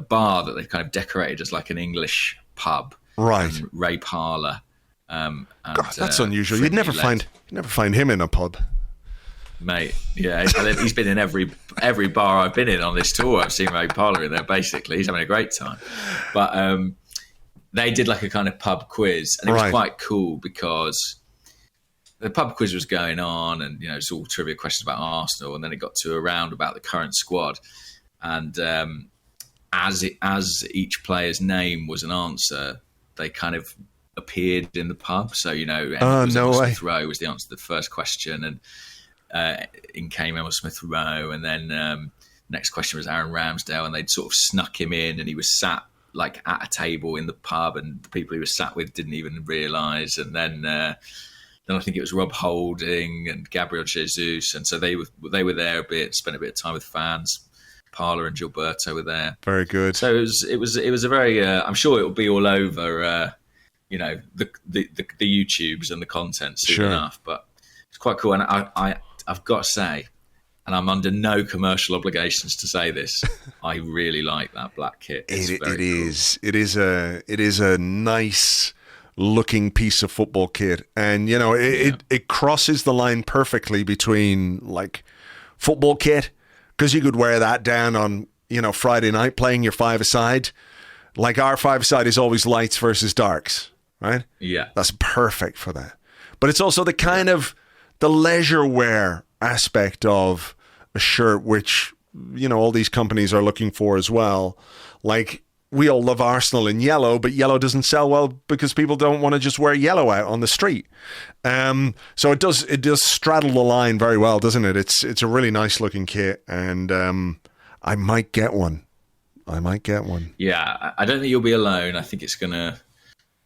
bar that they kind of decorated as like an English pub. Right. Ray Parlour. God, that's unusual. You'd never find him in a pub. Mate, yeah, he's been in every bar I've been in on this tour. I've seen Ray Parlour in there, basically. He's having a great time. But they did like a kind of pub quiz, and it was quite cool because the pub quiz was going on, and it's all trivia questions about Arsenal, and then it got to a round about the current squad, and as each player's name was an answer, they kind of appeared in the pub. So Smith Rowe was the answer to the first question, and in came Emil Smith Rowe, and then next question was Aaron Ramsdale, and they'd sort of snuck him in, and he was sat like at a table in the pub, and the people he was sat with didn't even realise. And then I think it was Rob Holding and Gabriel Jesus, and so they were there a bit, spent a bit of time with fans. Parlour and Gilberto were there. Very good. So it was a very. I'm sure it will be all over. The YouTubes and the content soon enough, but it's quite cool. And I've got to say, and I'm under no commercial obligations to say this, I really like that black kit. It is a nice looking piece of football kit, and it crosses the line perfectly between like football kit, because you could wear that down on Friday night playing your five-a-side. Like our five-a-side is always lights versus darks, right? Yeah, that's perfect for that. But it's also the kind of the leisure wear aspect of a shirt, which all these companies are looking for as well. Like, we all love Arsenal in yellow, but yellow doesn't sell well because people don't want to just wear yellow out on the street. So it does straddle the line very well, doesn't it? It's a really nice looking kit, and I might get one. Yeah, I don't think you'll be alone. I think it's going to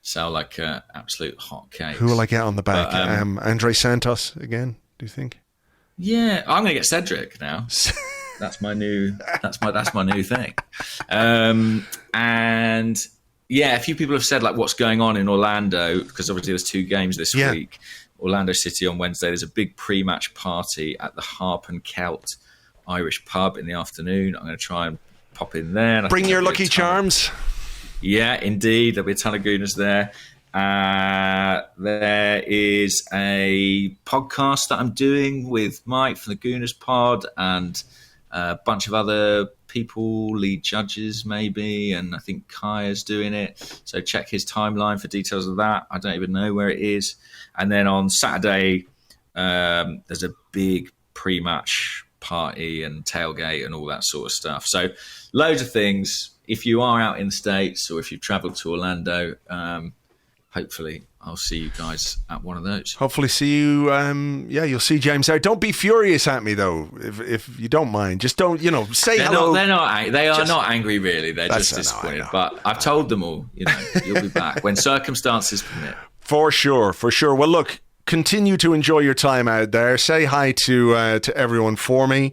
sell like absolute hotcakes. Who will I get on the back? Andre Santos again, do you think? Yeah, I'm going to get Cedric now. That's my new thing. And yeah, a few people have said like what's going on in Orlando, because obviously there's 2 games this week. Orlando City on Wednesday. There's a big pre-match party at the Harp and Celt Irish pub in the afternoon. I'm going to try and pop in there. Bring your Lucky Charms. Yeah, indeed. There'll be a ton of Gooners there. There is a podcast that I'm doing with Mike from the Gooners Pod, and a bunch of other people, lead judges maybe, and I think Kaya's doing it. So check his timeline for details of that. I don't even know where it is. And then on Saturday, there's a big pre-match party and tailgate and all that sort of stuff. So loads of things. If you are out in the States or if you've travelled to Orlando, hopefully I'll see you guys at one of those. Hopefully see you. You'll see James there. Don't be furious at me though, if you don't mind. Just don't, say hello. They are not angry really. They're just disappointed. But I've told them all. You'll be back when circumstances permit. For sure. Well, look, continue to enjoy your time out there. Say hi to everyone for me.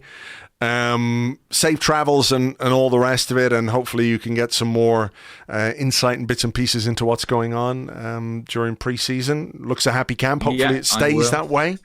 Safe travels and all the rest of it, and hopefully you can get some more insight and bits and pieces into what's going on during pre-season. Looks a happy camp. Hopefully it stays that way.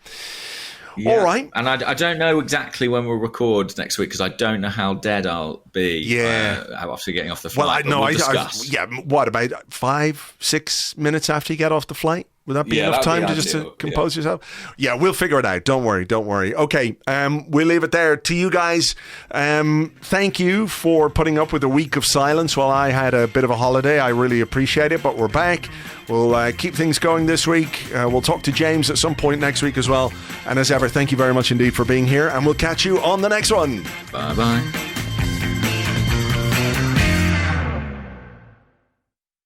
Yeah. All right. And I don't know exactly when we'll record next week because I don't know how dead I'll be after getting off the flight. Well, we'll discuss. What, about 5-6 minutes after you get off the flight? Would that be enough time to just compose yourself? Yeah, we'll figure it out. Don't worry. Okay, we'll leave it there. To you guys, thank you for putting up with a week of silence while I had a bit of a holiday. I really appreciate it, but we're back. We'll keep things going this week. We'll talk to James at some point next week as well. And as ever, thank you very much indeed for being here, and we'll catch you on the next one. Bye-bye.